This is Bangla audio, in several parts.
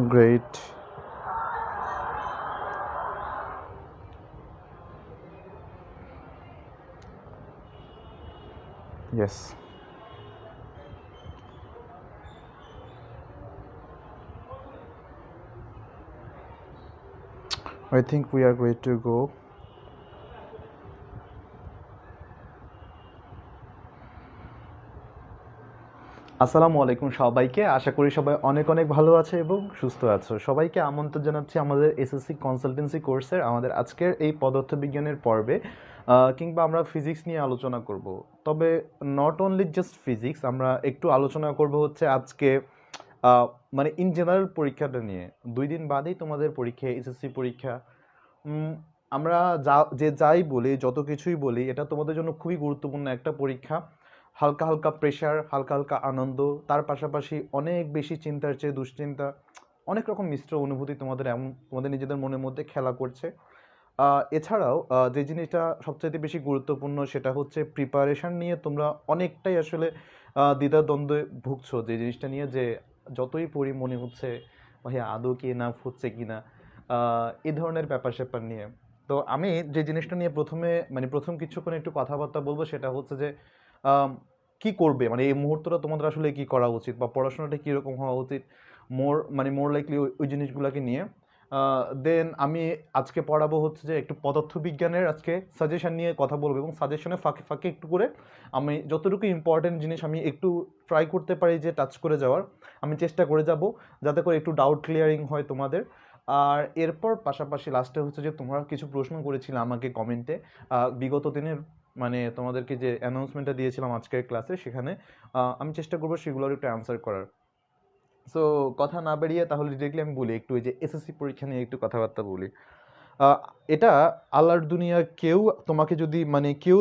Great. Yes. I think we are great to go. আসসালামু আলাইকুম সবাইকে, আশা করি সবাই অনেক অনেক ভালো আছে এবং সুস্থ আছো। সবাইকে আমন্ত্রণ জানাচ্ছি আমাদের এসএসসি কনসালটেন্সি কোর্সের আমাদের আজকের এই পদার্থবিজ্ঞানের পর্বে, কিংবা আমরা ফিজিক্স নিয়ে আলোচনা করব। তবে নট অনলি জাস্ট ফিজিক্স, আমরা একটু আলোচনা করব হচ্ছে আজকে মানে ইন জেনারেল পরীক্ষাটা নিয়ে। 2 দিন বাদেই তোমাদের পরীক্ষা, এসএসসি পরীক্ষা। উম, আমরা যাই বলি, যত কিছুই বলি, এটা তোমাদের জন্য খুবই গুরুত্বপূর্ণ একটা পরীক্ষা। হালকা হালকা প্রেশার, হালকা হালকা আনন্দ, তার পাশাপাশি অনেক বেশি চিন্তার চেয়ে দুশ্চিন্তা, অনেক রকম মিশ্র অনুভূতি তোমাদের নিজেদের মনের মধ্যে খেলা করছে। এছাড়াও যে জিনিসটা সবচাইতে বেশি গুরুত্বপূর্ণ সেটা হচ্ছে প্রিপারেশন নিয়ে তোমরা অনেকটাই আসলে দ্বিধাদ্বন্দ্বে ভুগছো, যে জিনিসটা নিয়ে যে যতই পড়ি মনে হচ্ছে ভাইয়া আদৌ কি এনাফ হচ্ছে কিনা, এই ধরনের ব্যাপার স্যাপার নিয়ে। তো আমি যে জিনিসটা নিয়ে প্রথম কিছুক্ষণ একটু কথাবার্তা বলবো সেটা হচ্ছে যে আম, কি করবে, মানে এই মুহূর্তটা তোমাদের আসলে কি করা উচিত বা পড়াশোনাটা কীরকম হওয়া উচিত, মোর লাইকলি ওই জিনিসগুলোকে নিয়ে। দেন আমি আজকে পড়াবো হচ্ছে যে একটু পদার্থবিজ্ঞানের আজকে সাজেশন নিয়ে কথা বলবো, এবং সাজেশনের ফাঁকে ফাঁকে একটু করে আমি যতটুকু ইম্পর্টেন্ট জিনিস আমি একটু ট্রাই করতে পারি যে টাচ করে যাওয়ার, আমি চেষ্টা করে যাব যাতে করে একটু ডাউট ক্লিয়ারিং হয় তোমাদের। আর এরপর পাশাপাশি লাস্টে হচ্ছে যে তোমরা কিছু প্রশ্ন করেছিলে আমাকে কমেন্টে বিগত দিনের, মানে তোমাদেরকে যে অ্যানাউন্সমেন্টটা দিয়েছিলাম আজকের ক্লাসে, সেখানে আমি চেষ্টা করবো সেগুলোর একটু অ্যান্সার করার। সো কথা না বাড়িয়ে তাহলে ডিরেক্টলি আমি বলি একটু, ওই যে এসএসসি পরীক্ষা নিয়ে একটু কথাবার্তা বলি। আহ, এটা আল্লাহর দুনিয়ার কেউ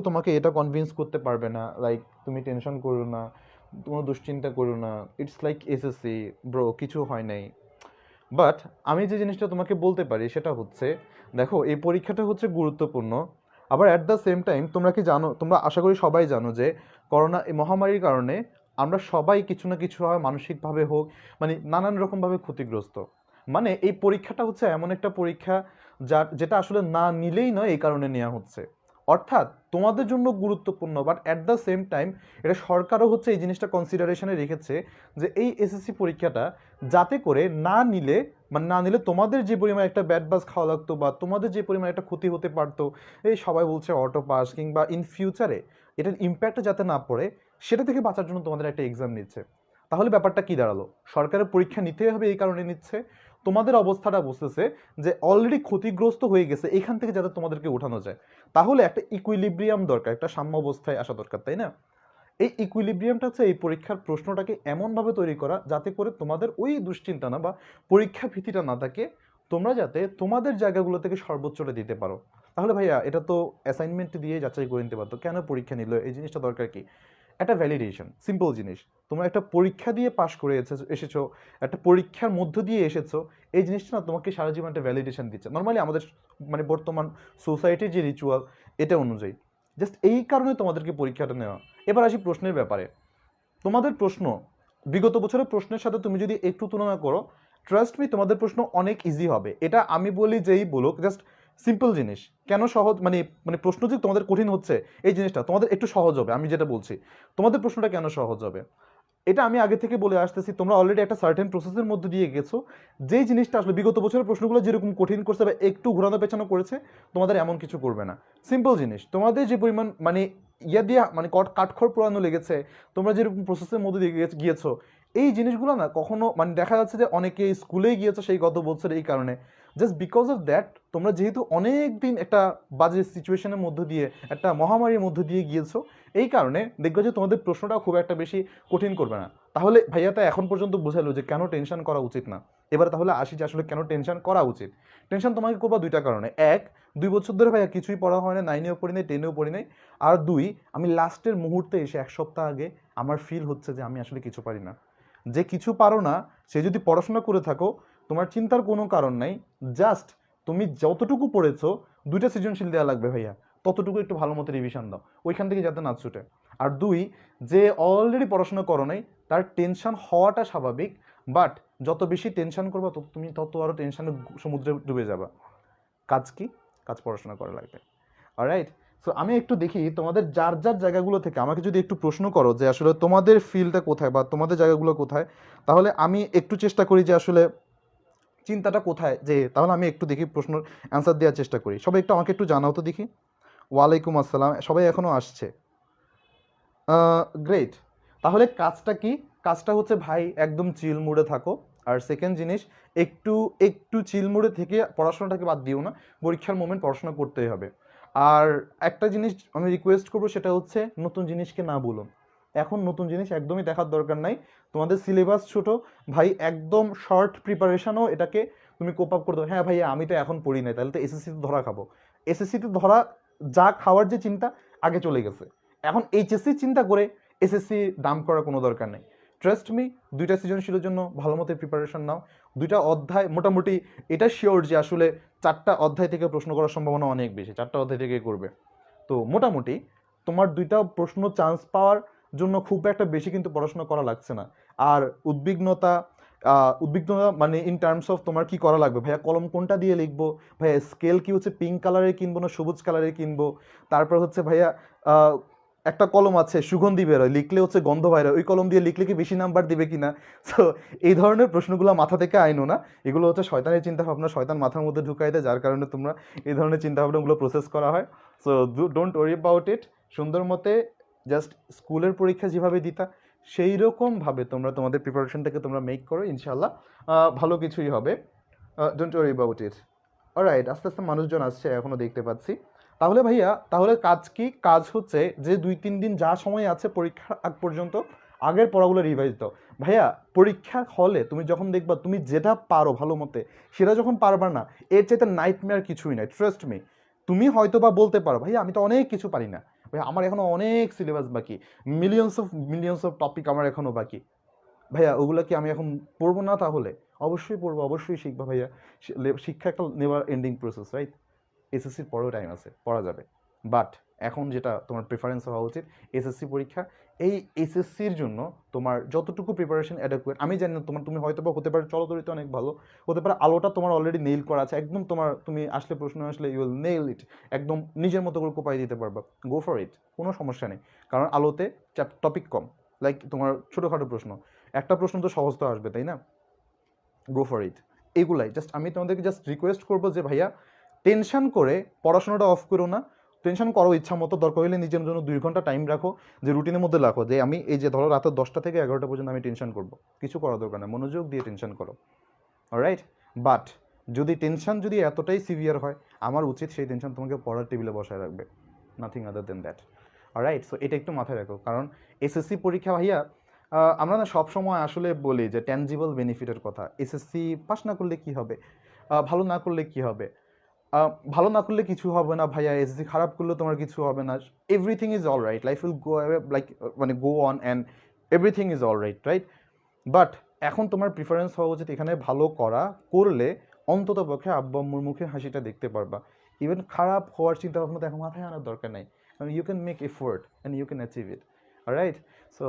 তোমাকে এটা কনভিন্স করতে পারবে না, লাইক তুমি টেনশন করো না, তোমার দুশ্চিন্তা করো না, ইটস লাইক এসএসসি ব্রো, কিছু হয় নাই। বাট আমি যে জিনিসটা তোমাকে বলতে পারি সেটা হচ্ছে, দেখো এই পরীক্ষাটা হচ্ছে গুরুত্বপূর্ণ। আবার অ্যাট দ্য সেম টাইম তোমরা আশা করি সবাই জানো যে করোনা এই মহামারীর কারণে আমরা সবাই কিছু না কিছু হয় মানসিকভাবে হোক, মানে নানান রকমভাবে ক্ষতিগ্রস্ত। মানে এই পরীক্ষাটা হচ্ছে এমন একটা পরীক্ষা যেটা আসলে না নিলেই নয়, এই কারণে নেওয়া হচ্ছে। অর্থাৎ তোমাদের জন্য গুরুত্বপূর্ণ, but at the same time এটা সরকারও হচ্ছে এই জিনিসটা কনসিডারেশনে রেখেছে যে এই এসএসসি পরীক্ষাটা যাতে করে না নিলে তোমাদের যে পরিমাণ একটা ব্যাড বাস খাওয়া লাগতো বা তোমাদের যে পরিমাণ একটা ক্ষতি হতে পারতো, এই সবাই বলছে অটো পাস, কিংবা ইন ফিউচারে এটার ইম্প্যাক্টটা যাতে না পড়ে, সেটা থেকে বাঁচার জন্য তোমাদের একটা এক্সাম নিচ্ছে। তাহলে ব্যাপারটা কি দাঁড়ালো, সরকারের পরীক্ষা নিতেই হবে এই কারণে নিচ্ছে। তোমাদের অবস্থাটা বুঝতেছে যে অলরেডি ক্ষতিগ্রস্ত হয়ে গেছে, এখান থেকে যাতে তোমাদেরকে উঠানো যায়। তাহলে একটা ইকুইলিব্রিয়াম দরকার, একটা সাম্য অবস্থায় আসা দরকার, তাই না? এই ইকুইলিব্রিয়ামটা হচ্ছে এই পরীক্ষার প্রশ্নটাকে এমনভাবে তৈরি করা যাতে করে তোমাদের ওই দুশ্চিন্তা না বা পরীক্ষা ভীতিটা না থাকে, তোমরা যাতে তোমাদের জায়গাগুলো থেকে সর্বোচ্চটা দিতে পারো। তাহলে ভাইয়া এটা তো অ্যাসাইনমেন্ট দিয়ে যাচাই করে নিতে পারতো, কেন পরীক্ষা নিল, এই জিনিসটা দরকার কি? একটা ভ্যালিডেশন, সিম্পল জিনিস। তোমরা একটা পরীক্ষা দিয়ে পাশ করে এসেছো, একটা পরীক্ষার মধ্য দিয়ে এসেছো, এই জিনিসটা না তোমাকে সারা জীবন একটা ভ্যালিডেশন দিচ্ছে নর্মালি আমাদের, মানে বর্তমান সোসাইটির যে রিচুয়াল এটা অনুযায়ী। জাস্ট এই কারণে তোমাদেরকে পরীক্ষাটা নেওয়া। এবার আসি প্রশ্নের ব্যাপারে। তোমাদের প্রশ্ন বিগত বছরের প্রশ্নের সাথে তুমি যদি একটু তুলনা করো, ট্রাস্ট মি তোমাদের প্রশ্ন অনেক ইজি হবে। এটা আমি বলি যেই বলুক, জাস্ট সিম্পল জিনিস কেন সহজ, মানে মানে প্রশ্ন যে তোমাদের কঠিন হচ্ছে এই জিনিসটা তোমাদের একটু সহজ হবে। আমি যেটা বলছি তোমাদের প্রশ্নটা কেন সহজ হবে, এটা আমি আগে থেকে বলে আসতেছি। তোমরা অলরেডি একটা সার্টেন প্রসেসের মধ্যে দিয়ে গেছো, যেই জিনিসটা আসলে বিগত বছরের প্রশ্নগুলো যেরকম কঠিন করছে বা একটু ঘোরানো পেছানো করেছে, তোমাদের এমন কিছু করবে না। সিম্পল জিনিস, তোমাদের যে পরিমাণ মানে ইয়া দিয়া মানে কাঠখড় পোড়ানো লেগেছে, তোমরা যেরকম প্রসেসের মধ্যে দিয়ে গিয়েছো, এই জিনিসগুলো না কখনো, মানে দেখা যাচ্ছে যে অনেকে স্কুলেই গিয়েছো সেই গত বছর, এই কারণে জাস্ট বিকজ অফ দ্যাট তোমরা যেহেতু অনেক দিন একটা বাজে সিচুয়েশনের মধ্য দিয়ে, একটা মহামারীর মধ্য দিয়ে গিয়েছো, এই কারণে দেখবে যে তোমাদের প্রশ্নটা খুব একটা বেশি কঠিন করবে না। তাহলে ভাইয়া তো এখন পর্যন্ত বোঝালো যে কেন টেনশন করা উচিত না। এবার তাহলে আসি যে আসলে কেন টেনশন করা উচিত। টেনশন তোমাকে করবা দুইটা কারণে: এক, 2 বছর ধরে ভাইয়া কিছুই পড়া হয় না, 9এও পড়ি নাই, 10এও পড়ি নাই। আর দুই, আমি লাস্টের মুহূর্তে এসে 1 সপ্তাহ আগে আমার ফিল হচ্ছে যে আমি আসলে কিছু পারি না। যে কিছু পারো না সে যদি পড়াশোনা করে থাকো, তোমার চিন্তার কোনো কারণ নাই। জাস্ট তুমি যতটুকু পড়েছো, 2টা সৃজনশীল দেওয়া লাগবে ভাইয়া, ততটুকু একটু ভালো মতো রিভিশন দাও, ওইখান থেকে যাতে না ছুটে। আর দুই, যে অলরেডি পড়াশোনা করো নাই তার টেনশন হওয়াটা স্বাভাবিক, বাট যত বেশি টেনশন করবা তুমি তত আরও টেনশনে সমুদ্রে ডুবে যাবা। কাজ কি? কাজ পড়াশোনা করা লাগবে। অলরাইট, সো আমি একটু দেখি তোমাদের যার যার জায়গাগুলো থেকে আমাকে যদি একটু প্রশ্ন করো যে আসলে তোমাদের ফিল্ডটা কোথায় বা তোমাদের জায়গাগুলো কোথায়, তাহলে আমি একটু চেষ্টা করি যে আসলে চিন্তাটা কোথায়, যে তাহলে আমি একটু দেখি প্রশ্নের অ্যান্সার দেওয়ার চেষ্টা করি। সবাই একটু আমাকে একটু জানাও তো দেখি। ওয়ালাইকুম আসসালাম, সবাই এখনও আসছে। গ্রেট। তাহলে কাজটা কি? কাজটা হচ্ছে ভাই একদম চিল মুডে থাকো। আর সেকেন্ড জিনিস, একটু একটু চিল মুডে থেকে পড়াশোনাটাকে বাদ দিও না, পরীক্ষার মোমেন্ট পড়াশোনা করতেই হবে। আর একটা জিনিস আমি রিকোয়েস্ট করবো, সেটা হচ্ছে নতুন জিনিসকে না বলো। এখন নতুন জিনিস একদমই দেখার দরকার নাই, তোমাদের সিলেবাস ছোট ভাই, একদম শর্ট প্রিপারেশনও এটাকে তুমি কোপ আপ করে দাও। হ্যাঁ ভাইয়া আমি তো এখন পড়ি নাই, তাহলে তো এসএসসিতে ধরা খাবো। এসএসসিতে ধরা যা খাওয়ার যে চিন্তা আগে চলে গেছে, এখন এইচএসসি চিন্তা করে এসএসসি দাম করার কোনো দরকার নেই। ট্রাস্ট মি, দুইটা সৃজনশীলের জন্য ভালো মতো প্রিপারেশন নাও। দুইটা অধ্যায় মোটামুটি এটা শিওর যে আসলে 4টা অধ্যায় থেকে প্রশ্ন করার সম্ভাবনা অনেক বেশি, 4টা অধ্যায় থেকে করবে। তো মোটামুটি তোমার 2টা প্রশ্ন চান্স পাওয়ার জন্য খুব একটা বেশি কিন্তু পড়াশোনা করা লাগছে না। আর উদ্বিগ্নতা উদ্বিগ্নতা মানে ইন টার্মস অফ তোমার কি করা লাগবে, ভাইয়া কলম কোনটা দিয়ে লিখবো, ভাইয়া স্কেল কি হচ্ছে পিঙ্ক কালারের কিনবো না সবুজ কালারের কিনবো, তারপর হচ্ছে ভাইয়া একটা কলম আছে সুগন্ধি বেরোয়, লিখলে হচ্ছে গন্ধ বাইরে, ওই কলম দিয়ে লিখলে কি বেশি নাম্বার দিবে কিনা। সো এই ধরনের প্রশ্নগুলো মাথা থেকে আইনো না, এগুলো হচ্ছে শয়তানের চিন্তাভাবনা, শয়তান মাথার মধ্যে ঢুকাই দেয়, যার কারণে তোমরা এই ধরনের চিন্তাভাবনাগুলো প্রসেস করা হয়। So don't worry about it. সুন্দর মতে জাস্ট স্কুলের পরীক্ষা যেভাবে দিতা সেই রকমভাবে তোমরা তোমাদের প্রিপারেশনটাকে তোমরা মেক করো, ইনশাল্লাহ ভালো কিছুই হবে। Don't worry about it. Alright, আস্তে আস্তে মানুষজন আসছে এখনও দেখতে পাচ্ছি। তাহলে ভাইয়া, তাহলে কাজ কি? কাজ হচ্ছে যে 2-3 দিন যা সময় আছে পরীক্ষার আগ পর্যন্ত আগের পড়াগুলো রিভাইজ দাও। ভাইয়া পরীক্ষার হলে তুমি যখন দেখবা তুমি যেটা পারো ভালো মতে, সেটা যখন পারবা না, এর চাইতে নাইটমেয়ার কিছুই নাই। ট্রাস্ট মি, তুমি হয়তো বা বলতে পারো ভাইয়া আমি তো অনেক কিছু পারি না, ভাইয়া আমার এখনো অনেক সিলেবাস বাকি, মিলিয়নস অফ টপিক আমার এখনো বাকি। ভাইয়া ওগুলো কি আমি এখন পড়বো না? তাহলে অবশ্যই পড়বো, অবশ্যই শিখবা ভাইয়া। শিক্ষা একটা নেভার এন্ডিং প্রসেস, রাইট? এসএসসির পরেও টাইম আছে, পড়া যাবে। বাট এখন যেটা তোমার প্রেফারেন্স হওয়া উচিত এসএসসি পরীক্ষা। এই এসএসসির জন্য তোমার যতটুকু প্রিপারেশন অ্যাডেকুয়েট, আমি জানি না তুমি হয়তো বা হতে পারে চলতরিতে অনেক ভালো, হতে পারে আলোটা তোমার অলরেডি নেইল করা আছে একদম, তোমার তুমি আসলে প্রশ্ন আসলে ইউ উইল নেইল ইট, একদম নিজের মতো করে কোপাই দিতে পারবা। গো ফর ইট, কোনো সমস্যা নেই, কারণ আলোতে টপিক কম। লাইক তোমার ছোটোখাটো প্রশ্ন, একটা প্রশ্ন তো সহজ তো আসবে, তাই না? Go for it. এগুলাই জাস্ট আমি তোমাদেরকে জাস্ট রিকোয়েস্ট করবো যে ভাইয়া টেনশন করে পড়াশোনাটা অফ করো না, টেনশন করো ইচ্ছা মতো, দরকার হলে নিজের জন্য 2 ঘন্টা টাইম রাখো, যে রুটিনের মধ্যে রাখো যে আমি এই যে ধরো রাতের 10টা থেকে 11টা পর্যন্ত আমি টেনশন করবো, কিছু করার দরকার নেই, মনোযোগ দিয়ে টেনশন করো। অলরাইট, বাট যদি টেনশন যদি এতটাই সিভিয়ার হয়, আমার উচিত সেই টেনশন তোমাকে পড়ার টেবিলে বসায় রাখবে, nothing other than that. Alright, so এটা একটু মাথায় রাখো, কারণ এসএসসি পরীক্ষা ভাইয়া, আমরা না সবসময় আসলে বলি যে ট্যানজিবল বেনিফিটের কথা, এসএসসি পাস না করলে কি হবে, ভালো না করলে কি হবে, ভালো না করলে কিছু হবে না ভাইয়া, এসএসসি খারাপ করলে তোমার কিছু হবে না, everything is all right, life will go like মানে go on and everything is all right, right? But এখন তোমার প্রিফারেন্স হওয়া উচিত এখানে ভালো করলে অন্তত পক্ষে আব্বা আম্মুর মুখে হাসিটা দেখতে পারবা। ইভেন খারাপ হওয়ার চিন্তা ভাবনা তো এখন মাথায় আনার দরকার নাই, কারণ you can make effort and you can achieve it. Right, so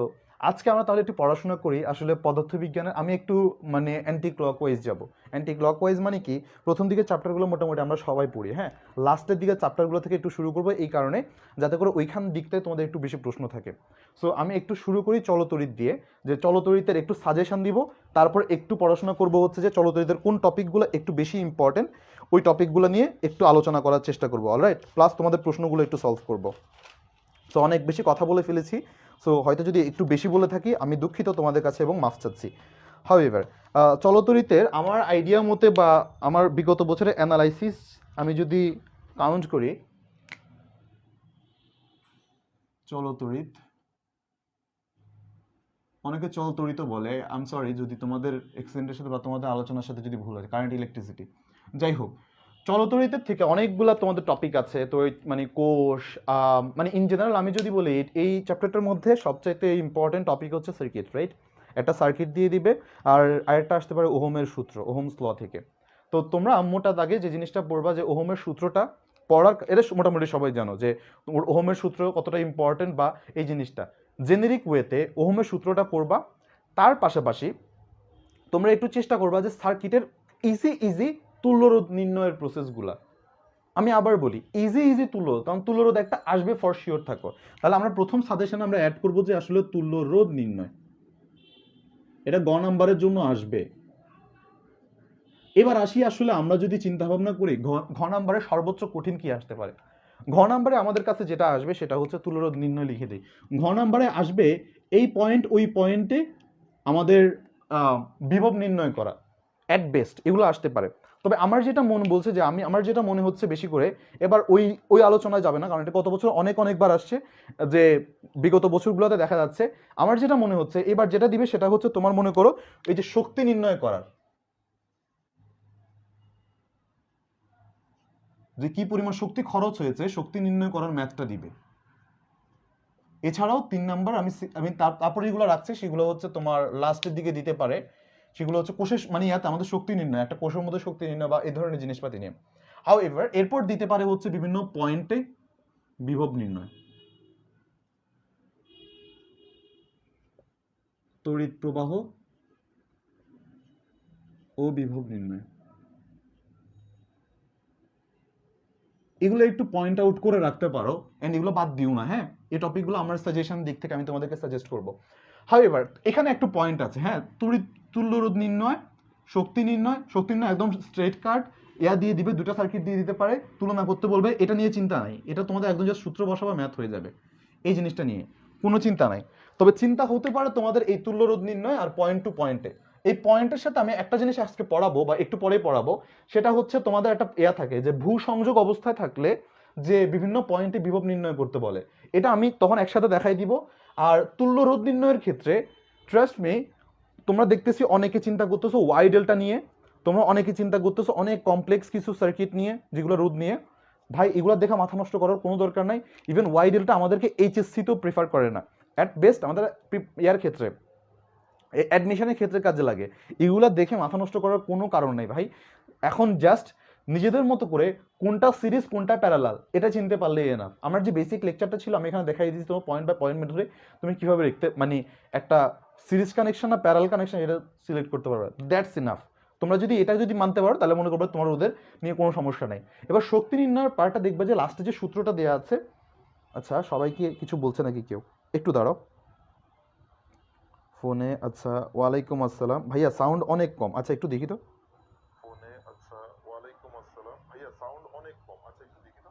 আজকে আমরা তাহলে একটু পড়াশোনা করি আসলে পদার্থবিজ্ঞানের। আমি একটু মানে অ্যান্টি ক্লকওয়াইজ যাব। অ্যান্টি ক্লকওয়াইজ মানে কি, প্রথম দিকে চ্যাপ্টারগুলো মোটামুটি আমরা সবাই পড়ি, হ্যাঁ, লাস্টের দিকে চ্যাপ্টারগুলো থেকে একটু শুরু করবো, এই কারণে যাতে করে ওইখান দিকটায় তোমাদের একটু বেশি প্রশ্ন থাকে। সো আমি একটু শুরু করি চলতরিৎ দিয়ে, যে চলতরিতের একটু সাজেশন দিব, তারপর একটু পড়াশোনা করব হচ্ছে যে চলতরিতের কোন টপিকগুলো একটু বেশি ইম্পর্টেন্ট, ওই টপিকগুলো নিয়ে একটু আলোচনা করার চেষ্টা করবো। অলরাইট, প্লাস তোমাদের প্রশ্নগুলো একটু সলভ করব। সো অনেক বেশি কথা বলে ফেলেছি, সো হয়তো যদি একটু বেশি বলে থাকি আমি দুঃখিত তোমাদের কাছে এবং মাফ চাচ্ছি। হাউএভার চলতরিতের আমার আইডিয়া মতে বা আমার বিগত বছরের অ্যানালাইসিস আমি যদি কাউন্ট করি, চলতরিত, অনেকে চলতরিত বলে, আই এম সরি যদি তোমাদের এক্সেন্টের সাথে বা তোমাদের আলোচনার সাথে যদি ভুল হয়, কারেন্ট ইলেকট্রিসিটি, যাই হোক, চলতরিতের থেকে অনেকগুলো তোমাদের টপিক আছে। তো মানে কোষ, মানে ইন জেনারেল আমি যদি বলি এই চ্যাপ্টারটার মধ্যে সবচাইতে ইম্পর্টেন্ট টপিক হচ্ছে সার্কিট, রাইট? একটা সার্কিট দিয়ে দিবে, আর আরেকটা আসতে পারে ওহমের সূত্র, ওহমস ল থেকে। তো তোমরা মোটা দাগে যে জিনিসটা পড়বা, যে ওহমের সূত্রটা পড়ার, এটা মোটামুটি সবাই জানো যে ওহমের সূত্র কতটা ইম্পর্টেন্ট, বা এই জিনিসটা জেনেরিক ওয়েতে ওহমের সূত্রটা পড়বা। তার পাশাপাশি তোমরা একটু চেষ্টা করবা যে সার্কিটের ইজি তুল্যরোধ নির্ণয়ের প্রসেসগুলা। আমি আবার বলি ইজি তুল্যরোধ, কারণ তুল্যরোধ একটা আসবে ফর শিওর থাকো। তাহলে আমরা প্রথম সাজেশনে আমরা অ্যাড করবো যে আসলে তুল্যরোধ নির্ণয়, এটা গ নাম্বারের জন্য আসবে। এবার আসি আসলে আমরা যদি চিন্তা ভাবনা করি ঘ নাম্বারে সর্বোচ্চ কঠিন কি আসতে পারে। ঘ নাম্বারে আমাদের কাছে যেটা আসবে সেটা হচ্ছে তুল্যরোধ নির্ণয় লিখে দিই। ঘ নাম্বারে আসবে এই পয়েন্ট ওই পয়েন্টে আমাদের বিভব নির্ণয় করা, অ্যাট বেস্ট এগুলো আসতে পারে। তবে আমার যেটা মন বলছে যে আমার যেটা মনে হচ্ছে বেশি করে, এবার ওই আলোচনায় যাবে না কারণ এটা গত বছর অনেকবার আসছে, যে বিগত বছরগুলোতে দেখা যাচ্ছে। আমার যেটা মনে হচ্ছে এবার যেটা দিবে সেটা হচ্ছে তোমার মনে করো এই যে শক্তি নির্ণয় করার, যে কি পরিমাণ শক্তি খরচ হয়েছে শক্তি নির্ণয় করার ম্যাথটা দিবে। এছাড়াও 3 নাম্বার আমি তারপরে যেগুলো রাখছি সেগুলো হচ্ছে তোমার লাস্টের দিকে দিতে পারে, সেগুলো হচ্ছে কোষের মানে ইয়াতে আমাদের শক্তি নির্ণয়, একটা কোষের মধ্যে শক্তি নির্ণয় বা এই ধরনের জিনিসপাতি নিয়ে। হাউ এভার এরপর দিতে পারে হচ্ছে বিভিন্ন পয়েন্টে বিভব নির্ণয়, তড়িৎ প্রবাহ ও বিভব নির্ণয়। এগুলো একটু পয়েন্ট আউট করে রাখতে পারো, এন্ড এগুলো বাদ দিও না। হ্যাঁ, এই টপিকগুলো আমার সাজেশন দিক থেকে আমি তোমাদেরকে সাজেস্ট করবো। হাউএভার এখানে একটু পয়েন্ট আছে। হ্যাঁ, তুল্যরোধ নির্ণয়, শক্তি নির্ণয় একদম স্ট্রেট কাট দিয়ে দিবে, দুটো সার্কিট দিয়ে দিতে পারে, তুলনা করতে বলবে, এটা নিয়ে চিন্তা নাই, এটা তোমাদের একদম জাস্ট সূত্র বসাবা ম্যাথ হয়ে যাবে, এই জিনিসটা নিয়ে কোনো চিন্তা নাই। তবে চিন্তা হতে পারে তোমাদের এই তুল্যরোধ নির্ণয় আর পয়েন্ট টু পয়েন্টে। এই পয়েন্টের সাথে আমি একটা জিনিস আজকে পড়াবো বা একটু পরেই পড়াবো, সেটা হচ্ছে তোমাদের একটা থাকে যে ভূ সংযোগ অবস্থায় থাকলে যে বিভিন্ন পয়েন্টে বিভব নির্ণয় করতে বলে, এটা আমি তখন একসাথে দেখাই দিব। আর তুল্যরোধ নির্ণয়ের ক্ষেত্রে ট্রাস্ট মি, তোমরা দেখতেছি অনেকে চিন্তা করতেছো ওয়াই ডেল্টা নিয়ে, তোমরা অনেকে চিন্তা করতেছো অনেক কমপ্লেক্স কিছু সার্কিট নিয়ে যেগুলো রোধ নিয়ে। ভাই এগুলো দেখা মাথা নষ্ট করার কোনো দরকার নাই। ইভেন ওয়াই ডেল্টা আমাদেরকে এইচএসসিতেও প্রেফার করে না, অ্যাট বেস্ট আমাদের ইয়ার ক্ষেত্রে অ্যাডমিশনের ক্ষেত্রে কাজে লাগে। এগুলা দেখে মাথা নষ্ট করার কোনো কারণ নেই ভাই। এখন জাস্ট নিজেদের মতো করে কোনটা সিরিজ কোনটা প্যারালাল এটা চিনতে পারলেই এনাফ। আমার যে বেসিক লেকচারটা ছিল আমি এখানে দেখাই দিয়েছি, তোমার পয়েন্ট বাই পয়েন্ট ধরে তুমি কিভাবে লিখতে মানে একটা সিরিজ কানেকশন না প্যারালাল কানেকশন এটা সিলেক্ট করতে পারবে, দ্যাটস ইনাফ। তোমরা যদি এটা যদি মানতে পারো তাহলে মনে করবে তোমার ওদের নিয়ে কোনো সমস্যা নেই। এবার শক্তি নির্ণয়ের পার্টটা দেখবে যে লাস্টে যে সূত্রটা দেওয়া আছে। আচ্ছা সবাই কি কিছু বলছে নাকি কেউ? একটু দাঁড়াও ফোনে। আচ্ছা ওয়ালাইকুম আসসালাম ভাইয়া, সাউন্ড অনেক কম। আচ্ছা একটু দেখি তো ফোনে। আচ্ছা ওয়ালাইকুম আসসালাম ভাইয়া, সাউন্ড অনেক কম। আচ্ছা একটু দেখি তো।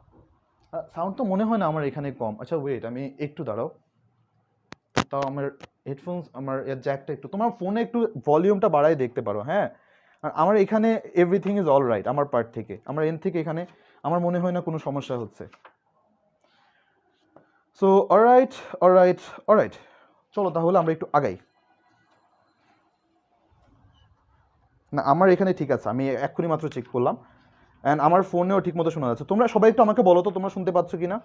সাউন্ড তো মনে হয় না আমার এখানে কম। আচ্ছা ওয়েট, আমি একটু দাঁড়াও। তাও আমার হেডফোনস আমার জ্যাকটা একটু, তোমার ফোনে একটু ভলিউমটা বাড়াই দেখতে পারো। হ্যাঁ, আর আমার এখানে এভরিথিং ইজ অল রাইট আমার পার্ট থেকে, আমার এন্ড থেকে এখানে আমার মনে হয় না কোনো সমস্যা হচ্ছে। সো অলরাইট অলরাইট অলরাইট, চলো তাহলে আমরা একটু আগাই। না আমার এখানে ঠিক আছে, আমি এক্ষুনি মাত্র চেক করলাম, অ্যান্ড আমার ফোনেও ঠিক মতো শোনা যাচ্ছে। তোমরা সবাই একটু আমাকে বলো তো তোমরা শুনতে পাচ্ছ কি না?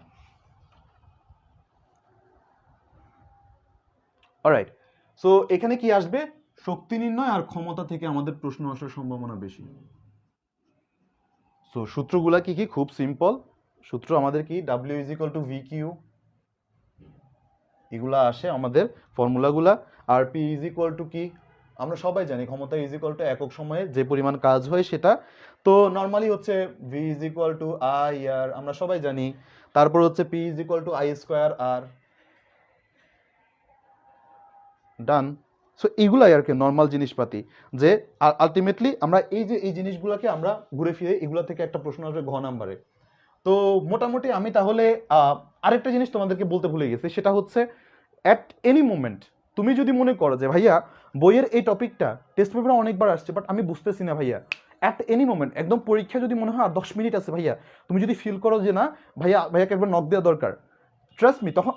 অলরাইট, সো এখানে কি আসবে? শক্তি নির্ণয় আর ক্ষমতা থেকে আমাদের প্রশ্ন আসার সম্ভাবনা বেশি। সো সূত্রগুলা কি কি? খুব সিম্পল সূত্র আমাদের কি, W is equal to V Q, এগুলা আসে আমাদের ফর্মুলাগুলা। আর পি ইজ ইকুয়াল টু কি আমরা সবাই জানি, ক্ষমতা ইজ ইকুয়াল টু একক সময়ে যে পরিমাণ কাজ হয় সেটা। তো নর্মালি হচ্ছে V is equal to I R, আমরা সবাই জানি। তারপর হচ্ছে P is equal to I square R, done. So এগুলাই আর কি নর্মাল জিনিসপাতি, যে আলটিমেটলি আমরা এই যে এই জিনিসগুলোকে আমরা ঘুরে ফিরে এগুলো থেকে একটা প্রশ্ন আসবে ঘ নাম্বারে। তো মোটামুটি আমি তাহলে আরেকটা জিনিস তোমাদেরকে বলতে ভুলে গেছি, সেটা হচ্ছে অ্যাট এনি মোমেন্ট তুমি যদি মনে করো যে ভাইয়া বইয়ের এই টপিকটা টেস্ট পেপারে অনেকবার আসছে বাট আমি বুঝতেছি না ভাইয়া, অ্যাট এনি মোমেন্ট একদম পরীক্ষা যদি মনে হয় আর 10 মিনিট আছে ভাইয়া, তুমি যদি ফিল করো যে না ভাইয়াকে একবার নক দেওয়া দরকার, ট্রাস্ট মি, তখন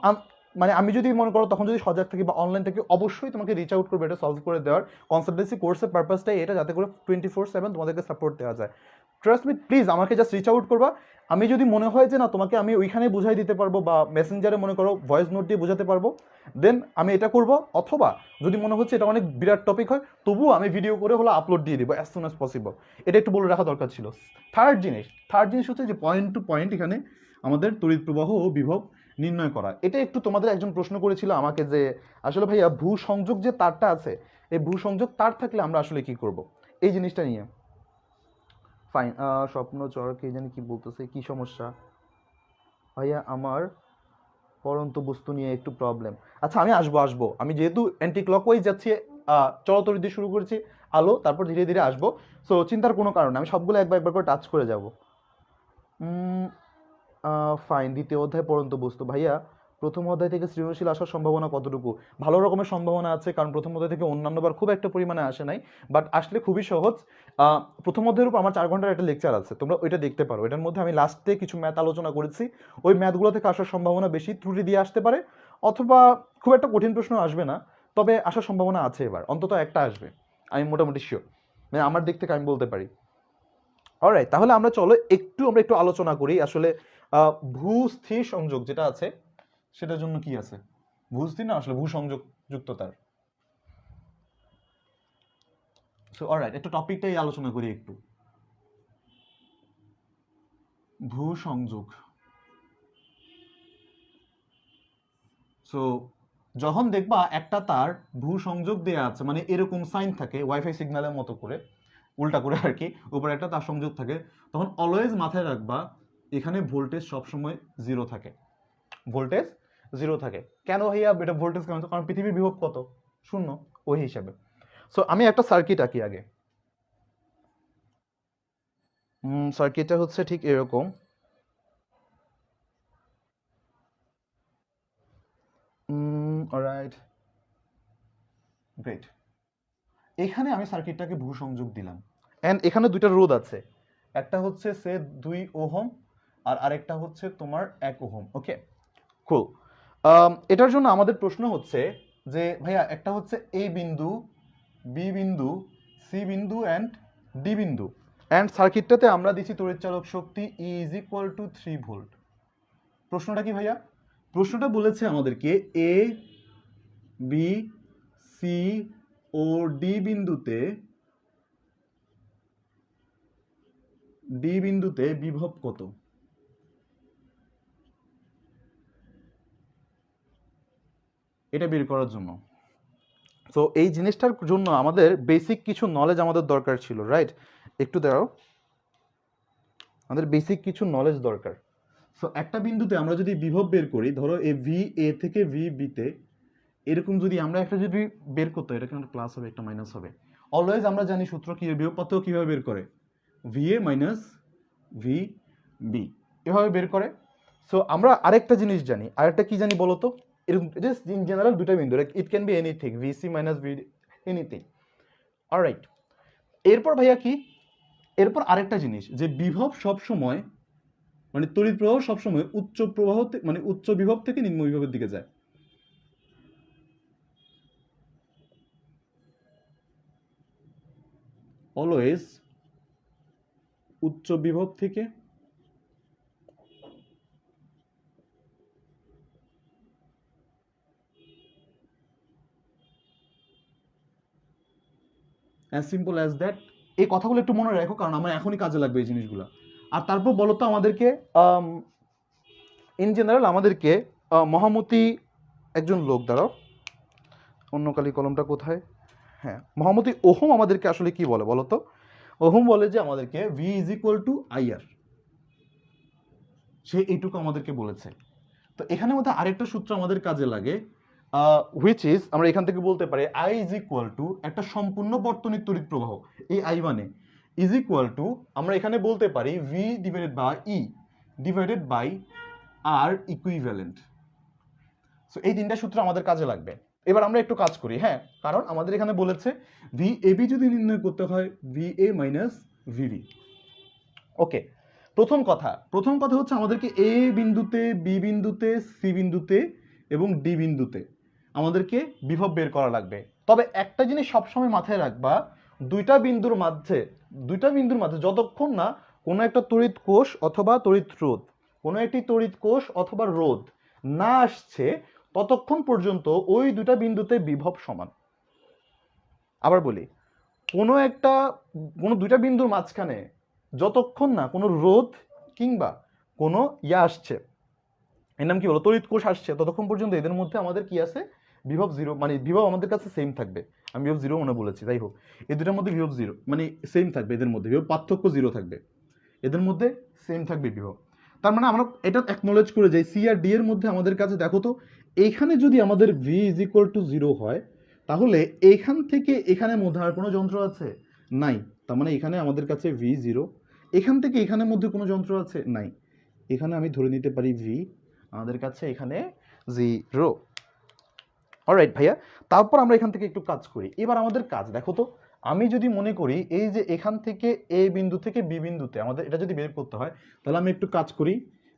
মানে আমি যদি মনে করো তখন যদি সজাগ থাকি বা অনলাইন থেকে, অবশ্যই তোমাকে রিচ আউট করবে এটা সলভ করে দেওয়ার। কনসালটেন্সি কোর্সের পারপাসটাই এটা, যাতে করে 24/7 তোমাদেরকে সাপোর্ট দেওয়া যায়। ট্রাস্ট মি প্লিজ আমাকে জাস্ট রিচ আউট করবা। আমি যদি মনে হয় যে না তোমাকে আমি ওইখানে বুঝাই দিতে পারবো বা মেসেঞ্জারে মনে করো ভয়েস নোট দিয়ে বোঝাতে পারবো, দেন আমি এটা করব। অথবা যদি মনে হচ্ছে এটা অনেক বিরাট টপিক হয় তবুও আমি ভিডিও করে হলো আপলোড দিয়ে দিব অ্যাজ সুন অ্যাজ পসিবল। এটা একটু বলে রাখা দরকার ছিল। থার্ড জিনিস হচ্ছে যে পয়েন্ট টু পয়েন্ট এখানে আমাদের তড়িৎ প্রবাহ ও বিভব নির্ণয় করা। এটা একটু তোমাদের একজন প্রশ্ন করেছিল আমাকে যে আসলে ভাইয়া ভূ সংযোগ যে তারটা আছে এই ভূ সংযোগ তার থাকলে আমরা আসলে কি করব এই জিনিসটা নিয়ে। ফাইন, স্বপ্ন চর কে জানি কি বলতেছে, কি সমস্যা ভাইয়া? আমার পরন্ত বস্তু নিয়ে একটু প্রবলেম। আচ্ছা আমি আসবো, আমি যেহেতু অ্যান্টি ক্লকওয়াইজ যাচ্ছি, চলতরি দিয়ে শুরু করেছি আলো, তারপর ধীরে ধীরে আসবো। সো চিন্তার কোনো কারণ নেই, আমি সবগুলো একবার একবার করে টাচ করে যাব। ফাইন, দ্বিতীয় অধ্যায় পড়ন্ত বস্তু। ভাইয়া প্রথম অধ্যায় থেকে সৃজনশীল আসার সম্ভাবনা কতটুকু? ভালো রকমের সম্ভাবনা আছে, কারণ প্রথম অধ্যায় থেকে অন্যান্যবার খুব একটা পরিমাণে আসে নাই, বাট আসলে খুবই সহজ। প্রথম অধ্যায়ের উপর আমার 4 ঘন্টার একটা লেকচার আছে, তোমরা ওইটা দেখতে পারো। এটার মধ্যে আমি লাস্টে কিছু ম্যাথ আলোচনা করেছি, ওই ম্যাথগুলো থেকে আসার সম্ভাবনা বেশি, ত্রুটি দিয়ে আসতে পারে, অথবা খুব একটা কঠিন প্রশ্ন আসবে না, তবে আসার সম্ভাবনা আছে, এবার অন্তত একটা আসবে, আমি মোটামুটি শিওর, মানে আমার দিক থেকে আমি বলতে পারি। অলরাইট, তাহলে আমরা চলো আমরা একটু আলোচনা করি আসলে ভূস্থির সংযোগ যেটা আছে সেটার জন্য কি আছে। ভূস্থির না, আসলে ভূ সংযোগ যুক্ততার। সো অলরাইট, একটু টপিকটাই আলোচনা করি একটু। ভূ সংযোগ। সো যখন দেখবা একটা তার ভূ সংযোগ দেয়া আছে, মানে এরকম সাইন থাকে ওয়াইফাই সিগন্যালের মতো করে, উল্টা করে আর কি, উপরে একটা তার সংযোগ থাকে, তখন অলওয়েজ মাথায় রাখবা এখানে ভোল্টেজ সবসময় জিরো থাকে। ভোল্টেজ জিরো থাকে কেন ভাইয়া? এটা ভোল্টেজ কেন? কারণ পৃথিবীর বিভব কত? শূন্য, ওই হিসাবে। সো আমি একটা সার্কিট আঁকি আগে। সার্কিটটা হচ্ছে ঠিক এরকম। Alright, great. এখানে আমি সার্কিটটাকে ভূ সংযোগ দিলাম, এন্ড এখানে দুইটা রোধ আছে, একটা হচ্ছে সে 2 ওহম আর আরেকটা হচ্ছে তোমার 1 ওহম। ওকে, কুল। এটার জন্য আমাদের প্রশ্ন হচ্ছে যে ভাইয়া একটা হচ্ছে এ বিন্দু, বি বিন্দু, সি বিন্দু অ্যান্ড ডি বিন্দু, অ্যান্ড সার্কিটটাতে আমরা দিচ্ছি তড়িৎচালক শক্তি E is equal two 3 volt. প্রশ্নটা কি ভাইয়া? প্রশ্নটা বলেছে আমাদেরকে A B C O D বিন্দুতে বিভব কত? এটা বের করার জন্য। সো এই জিনিসটার জন্য আমাদের বেসিক কিছু নলেজ আমাদের দরকার ছিল, রাইট? একটু দাঁড়াও, আমাদের বেসিক কিছু নলেজ দরকার। সো একটা বিন্দুতে আমরা যদি বিভব বের করি, ধরো এ ভি এ থেকে ভি বিতে, এরকম যদি আমরা একটা যদি বের করতে, এটা কিন্তু প্লাস হবে, একটা মাইনাস হবে। অলওয়েজ আমরা জানি সূত্র কি, বিভব পার্থক্য কিভাবে বের করে, V A minus V B, এভাবে বের করে। সো আমরা আরেকটা জিনিস জানি, আরেকটা কি জানি বলো তো? এরকম জাস্ট ইন জেনারেল দুটা বিন্দু, it can be anything, VC minus V, anything. Alright, এরপর ভাইয়া কি, এরপর আরেকটা জিনিস, যে বিভব সব সময়, মানে তড়িৎ প্রবাহ সবসময় উচ্চ প্রবাহ মানে উচ্চ বিভব থেকে নিম্ন বিভবের দিকে যায়। অলওয়েজ উচ্চ বিভব থেকে অ্যাজ সিম্পল অ্যাজ দ্যাট। এই কথাগুলো একটু মনে রাখো, কারণ আমার এখনই কাজে লাগবে এই জিনিসগুলো। আর তারপর বলো তো আমাদেরকে, ইন জেনারেল আমাদেরকে মহামতি একজন লোক, দাঁড়াও, অন্য কালি কলমটা কোথায়? হ্যাঁ, মহামতি ওহম আমাদেরকে আসলে কি বলে বলো তো? ওহম বলে যে আমাদেরকে V is equal to IR, সে এইটুকু আমাদেরকে বলেছে। তো এখানে মধ্যে আরেকটা সূত্র আমাদের কাজে লাগে, হুইচ ইজ, আমরা এখান থেকে বলতে পারি আই ইজ ইকুয়াল টু একটা সম্পূর্ণ বর্তনীর তড়িৎ প্রবাহ, এই আই মানে ইজ ইকুয়াল টু, আমরা এখানে বলতে পারি V divided by E divided by R equivalent. So এই তিনটা সূত্র আমাদের কাজে লাগবে। এবার আমরা একটু কাজ করি, হ্যাঁ, কারণ আমাদের এখানে বলেছে ভি এ বি যদি নির্ণয় করতে হয় ভি এ মাইনাস ভিবি। ওকে, প্রথম কথা হচ্ছে আমাদেরকে এ বিন্দুতে, বি বিন্দুতে, সি বিন্দুতে এবং ডি বিন্দুতে আমাদেরকে বিভব বের করা লাগবে। তবে একটা জিনিস সবসময় মাথায় রাখবা, দুইটা বিন্দুর মাঝে যতক্ষণ না কোনো একটা তড়িৎ কোষ অথবা তড়িৎ রোধ, কোনো একটি তড়িৎ কোষ অথবা রোধ না আসছে, ততক্ষণ পর্যন্ত ওই দুটা বিন্দুতে বিভব সমান। আবার বলি, কোনো দুইটা বিন্দুর মাঝখানে যতক্ষণ না কোনো রোধ কিংবা কোনো আসছে, এর নাম কি বলো, তড়িৎ কোষ আসছে, ততক্ষণ পর্যন্ত এদের মধ্যে আমাদের কি আছে, বিভব জিরো, মানে বিভব আমাদের কাছে সেম থাকবে, আমি বিভব জিরো মনে বলেছি, যাই হোক এই দুটার মধ্যে বিভব জিরো মানে সেম থাকবে, এদের মধ্যে বিভব পার্থক্য জিরো থাকবে, এদের মধ্যে সেম থাকবে বিভব। তার মানে আমরা এটা অ্যাকনোলেজ করে যাই সি আর ডি এর মধ্যে আমাদের কাছে দেখো তো এইখানে যদি আমাদের V is equal two zero হয় তাহলে এইখান থেকে এখানের মধ্যে আর কোনো যন্ত্র আছে নাই, তার মানে এখানে আমাদের কাছে ভি জিরো, এখান থেকে এখানের মধ্যে কোনো যন্ত্র আছে নাই, এখানে আমি ধরে নিতে পারি ভি আমাদের কাছে এখানে জিরো। অলরাইট ভাইয়া, তারপর আমরা এখান থেকে একটু কাজ করি। এবার আমাদের কাজ দেখো তো, আমি যদি মনে করি এই যে এখান থেকে এ বিন্দু থেকে বি বিন্দুতে আমাদের এটা যদি বের করতে হয় তাহলে আমি একটু কাজ করি,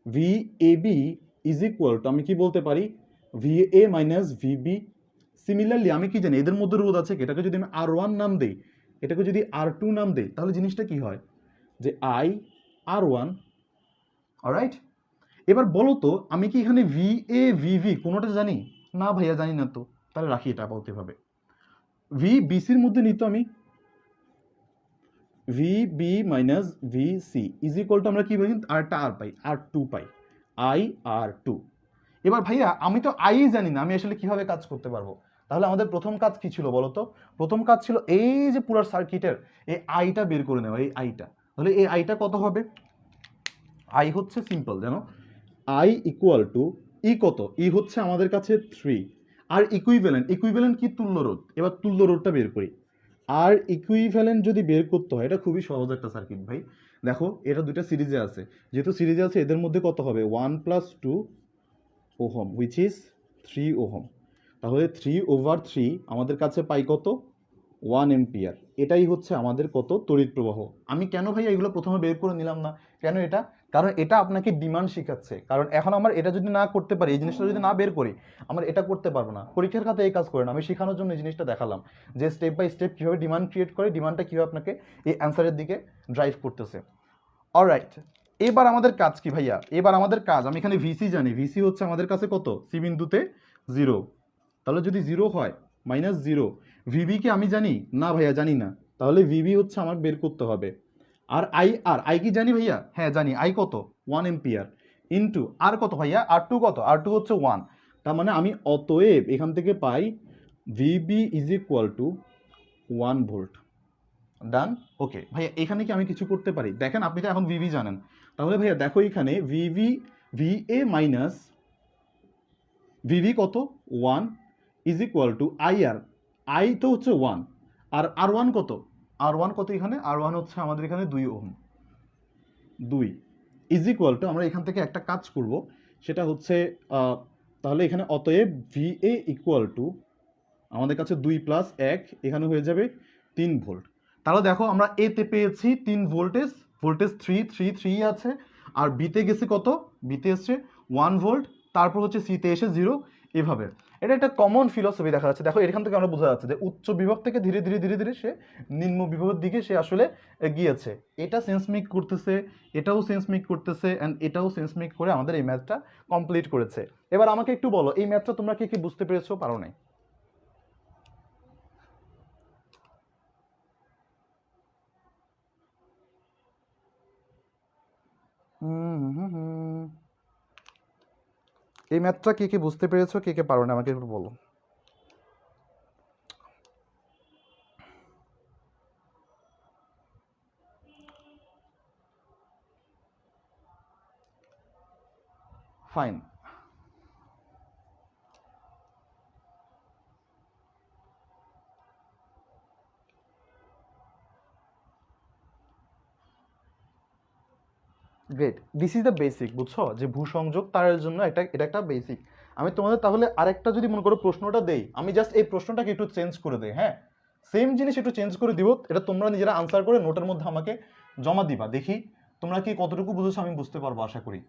V A B is equal to আমি কি বলতে পারি V A minus V B. Similarly আমি কি জানি এদের মধ্যে রোধ আছে, এটাকে যদি আমি আর ওয়ান নাম দেই, এটাকে যদি আর টু নাম দেই, তাহলে জিনিসটা কি হয় যে আই আর ওয়ান। অলরাইট, এবার বলো তো আমি কি এখানে ভি এ ভি ভি কোনোটা জানি? না ভাইয়া জানি না, তো তাহলে রাখি এটা বলতে হবে। ভি বিসির মধ্যে নিত আমি V B minus V C is equal to আমরা কি পাই আরটা R pi R two pi I R two. এবার ভাইয়া আমি তো আই জানি না, আমি আসলে কিভাবে কাজ করতে পারবো? তাহলে আমাদের প্রথম কাজ কি ছিল বলো তো? প্রথম কাজ ছিল এই যে পুরো সার্কিটের এই আইটা বের করে নেওয়া, এই আইটা। তাহলে এই আইটা কত হবে? আই হচ্ছে সিম্পল জানো, আই ইকুয়াল টু ই কত, ই হচ্ছে আমাদের কাছে 3 আর ইকুইভ্যালেন্ট, ইকুইভ্যালেন্ট কি তুল্য রোধ, এবার তুল্য রোধটা বের করি। আর ইকুইভ্যালেন্ট যদি বের করতে হয় এটা খুবই সহজ একটা সার্কিট ভাই, দেখো এটা দুইটা সিরিজে আছে, যেহেতু সিরিজে আছে এদের মধ্যে কত হবে 1+2 ওহম হুইচ ইজ 3 ওহম। তাহলে 3/3 আমাদের কাছে পাই কত 1 এম্পিয়ার, এটাই হচ্ছে আমাদের কত তড়িৎ প্রবাহ। আমি কেন ভাই এগুলো প্রথমে বের করে নিলাম না, কেন এটা? কারণ এটা আপনাকে ডিমান্ড শেখাচ্ছে, কারণ এখন আমার এটা যদি না করতে পারি, এই জিনিসটা যদি না বের করি আমার এটা করতে পারবো না। পরীক্ষার খাতে এই কাজ করে না, আমি শেখানোর জন্য এই জিনিসটা দেখালাম যে স্টেপ বাই স্টেপ কীভাবে ডিমান্ড ক্রিয়েট করে, ডিমান্ডটা কীভাবে আপনাকে এই অ্যান্সারের দিকে ড্রাইভ করতেছে। অলরাইট, এবার আমাদের কাজ কি ভাইয়া? এবার আমাদের কাজ, আমি এখানে ভিসি জানি, ভিসি হচ্ছে আমাদের কাছে কত সি বিন্দুতে 0, তাহলে যদি 0 হয় -0, ভিবি কি আমি জানি? না ভাইয়া জানি না, তাহলে ভিবি হচ্ছে আমার বের করতে হবে। আর আই কি জানি ভাইয়া? হ্যাঁ জানি, আই কত 1 এম্পিয়ার ইন্টু আর কত ভাইয়া আর টু কত, আর টু হচ্ছে 1, তার মানে আমি অতএব এখান থেকে পাই VB is equal to 1 volt. Done. Okay ভাইয়া, এখানে কি আমি কিছু করতে পারি? দেখেন আপনি তো এখন ভিভি জানেন, তাহলে ভাইয়া দেখো এখানে ভিভি ভিএ মাইনাস ভিভি কত 1 is equal to I R, I তো হচ্ছে 1 আর আর ওয়ান কত, আর ওয়ান কত এখানে, আর ওয়ান হচ্ছে আমাদের এখানে 2 ওহম, 2 ইজ ইকুয়াল টু আমরা এখান থেকে একটা কাজ করব, সেটা হচ্ছে তাহলে এখানে অতএব ভিএ ইকুয়াল টু আমাদের কাছে 2 + 1 এখানে হয়ে যাবে 3 ভোল্ট। তাহলে দেখো আমরা এতে পেয়েছি 3 ভোল্টেজ, ভোল্টেজ 3 আছে, আর বিতে গেছে কত, বিতে এসছে 1 ভোল্ট, তারপর হচ্ছে সিতে এসে 0, এভাবে। এটা একটা কমন ফিলসফি দেখা যাচ্ছে, দেখো এখান থেকে আমরা বোঝা যাচ্ছে যে উচ্চ বিভব থেকে ধীরে ধীরে ধীরে ধীরে সে নিম্ন বিভবের দিকে সে আসলে গিয়েছে। এটা সেন্সমিক করতেছে, এটাও সেন্সমিক করতেছে, অ্যান্ড এটাও সেন্সমিক করে আমাদের এই ম্যাথটা কমপ্লিট করেছে। এবার আমাকে একটু বলো এই ম্যাথটা তোমরা কি বুঝতে পেরেছো, পারো নাই? এই ম্যাথটা কে বুঝতে পেরেছো, কে পারো না আমাকে একটু বলো। Fine, great, this is the basic, বুঝছো যে ভূসংযোগ তারের জন্য এটা একটা বেসিক। আমি তোমাদের তাহলে আরেকটা যদি মনে করো প্রশ্নটা দেই, আমি জাস্ট এই প্রশ্নটাকে একটু চেঞ্জ করে দেই, হ্যাঁ সেম জিনিস একটু চেঞ্জ করে দিব, এটা তোমরা নিজেরা আনসার করে নোটের মধ্যে আমাকে জমা দিবা, দেখি তোমরা কি কতটুকু বুঝেছো, আমি বুঝতে পারবো আশা করি।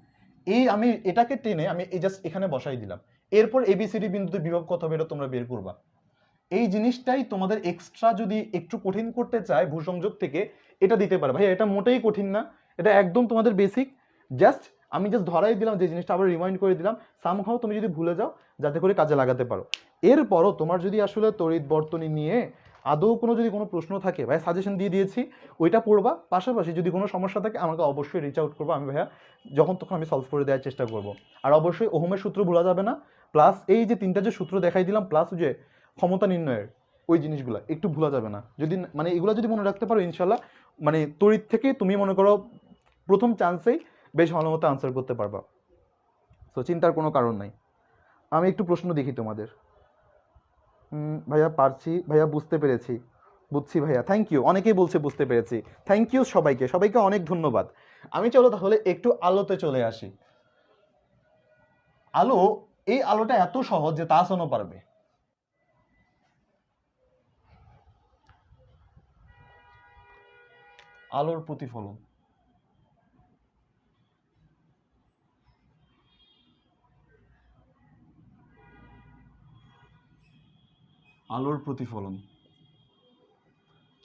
এই আমি এটাকে টেনে আমি এই জাস্ট এখানে বসাই দিলাম, এরপর এবিসিডি বিন্দুতে বিভব কত হবে এটা তোমরা বের করবা। এই জিনিসটাই তোমাদের এক্সট্রা যদি একটু কঠিন করতে চায় ভূসংযোগ থেকে এটা দিতে পারে, ভাই এটা মোটেই কঠিন না, এটা একদম তোমাদের বেসিক। জাস্ট আমি জাস্ট ধরাই দিলাম যে জিনিসটা আবার রিমাইন্ড করে দিলাম, সামহাও তুমি যদি ভুলে যাও যাতে করে কাজে লাগাতে পারো। এরপরও তোমার যদি আসলে তড়িৎ বর্তনী নিয়ে আদৌ যদি কোনো প্রশ্ন থাকে, ভাই সাজেশন দিয়ে দিয়েছি ওইটা পড়বা, পাশাপাশি যদি কোনো সমস্যা থাকে আমাকে অবশ্যই রিচ আউট করবো, আমি ভাইয়া যখন তখন আমি সলভ করে দেওয়ার চেষ্টা করব। আর অবশ্যই ওহমের সূত্র ভোলা যাবে না, প্লাস এই যে তিনটা যে সূত্র দেখাই দিলাম, প্লাস যে ক্ষমতা নির্ণয়ের ওই জিনিসগুলো একটু ভোলা যাবে না। যদি মানে এগুলো যদি মনে রাখতে পারো, ইনশাল্লাহ মানে তড়িৎ থেকে তুমি মনে করো প্রথম চান্সেই বেশ ভালো মতো আনসার করতে পারবা। তো চিন্তার কোনো কারণ নাই। আমি একটু প্রশ্ন দেখি তোমাদের। ভাইয়া পারছি, ভাইয়া বুঝতে পেরেছি, বুঝছি ভাইয়া, থ্যাংক ইউ। অনেকেই বলছে বুঝতে পেরেছি, থ্যাংক ইউ সবাইকে, সবাইকে অনেক ধন্যবাদ। আমি চলো তাহলে একটু আলোতে চলে আসি। আলো, এই আলোটা এত সহজ যে তাহসানও পারবে। আলোর প্রতিফলন, আলোর প্রতিফলন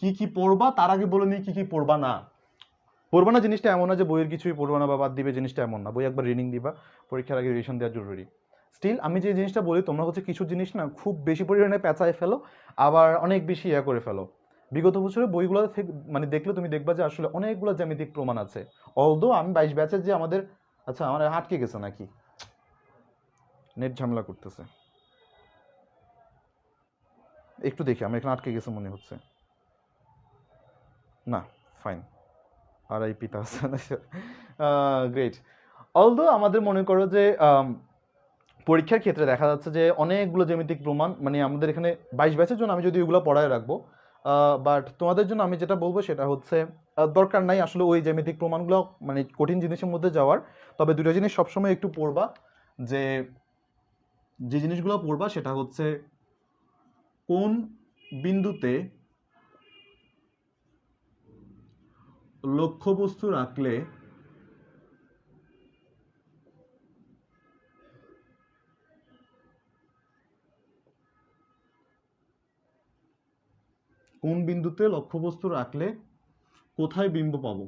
কি কি পড়বা তার আগে বলে নিই কি কি পড়বা না। পড়বা না জিনিসটা এমন না যে বইয়ের কিছুই পড়বা না বা বাদ দিবে, জিনিসটা এমন না। বই একবার রিডিং দিবা, পরীক্ষার আগে রিভিশন দেওয়া জরুরি। স্টিল আমি যে জিনিসটা বলি, তোমরা হচ্ছে কিছু জিনিস না খুব বেশি পরিমাণে পেঁচায় ফেলো, আবার অনেক বেশি ইয়া করে ফেলো। বিগত বছরের বইগুলো থেকে মানে দেখলে তুমি দেখবা যে আসলে অনেকগুলো জ্যামিতিক প্রমাণ আছে। অলদো আমি 22 ব্যাচের যে আমাদের, আচ্ছা আমার আটকে গেছে নাকি, নেট ঝামেলা করতেছে, একটু দেখি আমার এখানে আটকে গেছে মনে হচ্ছে। না, ফাইন, আর আই পিতা গ্রেট। অলদো আমাদের মনে করো যে পরীক্ষার ক্ষেত্রে দেখা যাচ্ছে যে অনেকগুলো জ্যামিতিক প্রমাণ মানে আমাদের এখানে 22 ব্যাচের জন্য আমি যদি ওইগুলো পড়ায় রাখবো, বাট তোমাদের জন্য আমি যেটা বলবো সেটা হচ্ছে দরকার নাই আসলে ওই জ্যামিতিক প্রমাণগুলো মানে কঠিন জিনিসের মধ্যে যাওয়ার। তবে দুটো জিনিস সবসময় একটু পড়বা, যে যে জিনিসগুলো পড়বা সেটা হচ্ছে কোন বিন্দুতে লক্ষ্যবস্তু রাখলে কোন বিন্দুতে লক্ষ্যবস্তু রাখলে কোথায় বিম্ব পাবো।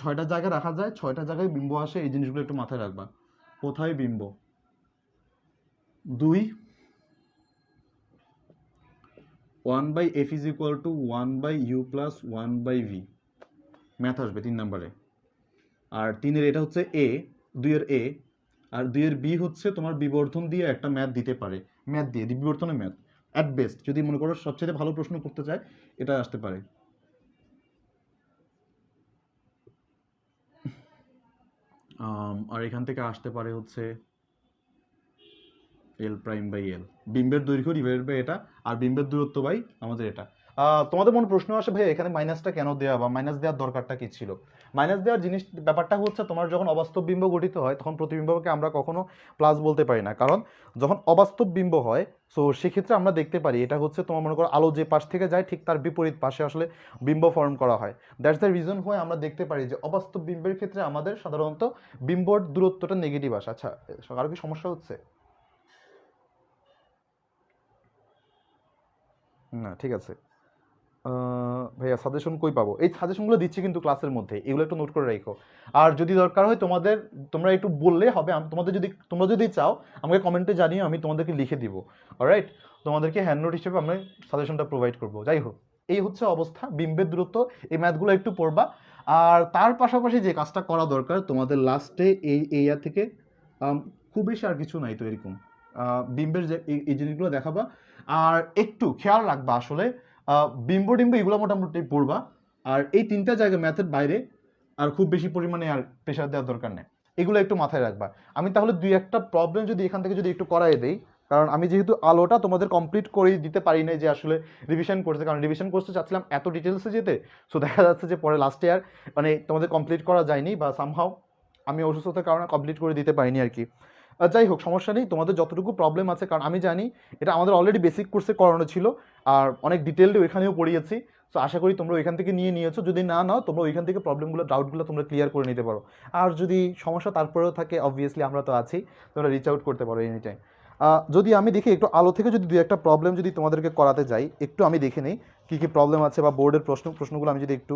ছয়টা জায়গায় রাখা যায়, 6টা জায়গায় বিম্ব আসে, এই জিনিসগুলো একটু মাথায় রাখবা। কোথায় বিম্ব? 2, 1/f is equal two 1/u plus 1/v, math আসবে 3 নম্বরে। আর 3-এর এটা হচ্ছে এ, 2-এর এ, আর 2-এর বি হচ্ছে তোমার বিবর্ধন দিয়ে একটা ম্যাথ দিতে পারে, ম্যাথ দিয়ে বিবর্তনের ম্যাথ অ্যাট বেস্ট, যদি মনে করো সবচেয়ে ভালো প্রশ্ন করতে চায় এটা আসতে পারে। আর এখান থেকে আসতে পারে হচ্ছে এল প্রাইম বাই এল, বিম্বের দৈর্ঘ্য ডিভাইডেড বাই এটা, আর বিম্বের দূরত্ব বাই আমাদের এটা। তোমাদের মনে প্রশ্ন আসে ভাই এখানে মাইনাসটা কেন দেওয়া বা মাইনাস দেওয়ার দরকারটা কি ছিল। মাইনাস দেওয়ার জিনিস ব্যাপারটা হচ্ছে তোমার যখন অবাস্তব বিম্ব গঠিত হয় তখন প্রতিবিম্বকে আমরা কখনো প্লাস বলতে পারি না, কারণ যখন অবাস্তব বিম্ব হয় সো সেক্ষেত্রে আমরা দেখতে পারি এটা হচ্ছে তোমার মনে করো আলো যে পাশ থেকে যায় ঠিক তার বিপরীত পাশে আসলে বিম্ব ফর্ম করা হয়। দ্যাটস দ্য রিজন হয় আমরা দেখতে পারি যে অবাস্তব বিম্বের ক্ষেত্রে আমাদের সাধারণত বিম্বর দূরত্বটা নেগেটিভ আসে। আচ্ছা, কারো কি সমস্যা হচ্ছে? না ঠিক আছে। ভাইয়া সাজেশন কই পাবো? এই সাজেশনগুলো দিচ্ছি কিন্তু ক্লাসের মধ্যে, এগুলো একটু নোট করে রাখো। আর যদি দরকার হয় তোমাদের, তোমরা একটু বললে হবে, তোমাদের যদি তোমরা যদি চাও আমাকে কমেন্টে জানিয়ে আমি তোমাদেরকে লিখে দিব। অলরাইট, তোমাদেরকে হ্যান্ড নোট হিসেবে আমি সাজেশনটা প্রোভাইড করবো। যাই হোক, এই হচ্ছে অবস্থা বিম্বের দূরত্ব, এই ম্যাথগুলো একটু পড়বা। আর তার পাশাপাশি যে কাজটা করা দরকার তোমাদের লাস্টে এই এরিয়া থেকে খুব বেশি আর কিছু নাই তো এরকম, বিম্বের যে এই জিনিসগুলো দেখাবা। আর একটু খেয়াল রাখবা আসলে বিম্ব ডিম্ব এগুলো মোটামুটি পড়বা। আর এই 3টা জায়গা ম্যাথের বাইরে আর খুব বেশি পরিমাণে আর প্রেশার দেওয়ার দরকার নেই, এগুলো একটু মাথায় রাখবা। আমি তাহলে 2-একটা প্রবলেম যদি এখান থেকে যদি একটু করাই দেই, কারণ আমি যেহেতু আলোটা তোমাদের কমপ্লিট করে দিতে পারি নাই যে আসলে রিভিশন করছে, কারণ রিভিশন করতে চাচ্ছিলাম এত ডিটেলসে যেতে, সো দেখা যাচ্ছে যে পরে লাস্টে আর মানে তোমাদের কমপ্লিট করা যায়নি বা সামহাও আমি অসুস্থতার কারণে কমপ্লিট করে দিতে পারিনি আর কি। যাই হোক সমস্যা নেই, তোমাদের যতটুকু প্রবলেম আছে, কারণ আমি জানি এটা আমাদের অলরেডি বেসিক কোর্সে করানো ছিল আর অনেক ডিটেলড ওইখানেও পড়িয়েছি। সো আশা করি তোমরা ওইখান থেকে নিয়ে নিয়েছো, যদি না নাও তোমরা ওইখান থেকে প্রবলেমগুলো ডাউটগুলো তোমরা ক্লিয়ার করে নিতে পারো। আর যদি সমস্যা তারপরেও থাকে অবভিয়াসলি আমরা তো আছি, তোমরা রিচ আউট করতে পারো এনি টাইম। যদি আমি দেখি একটু আলো থেকে যদি 2-একটা প্রবলেম যদি তোমাদেরকে করাতে যাই, একটু আমি দেখে নিই কী কী প্রবলেম আছে বা বোর্ডের প্রশ্নগুলো আমি যদি একটু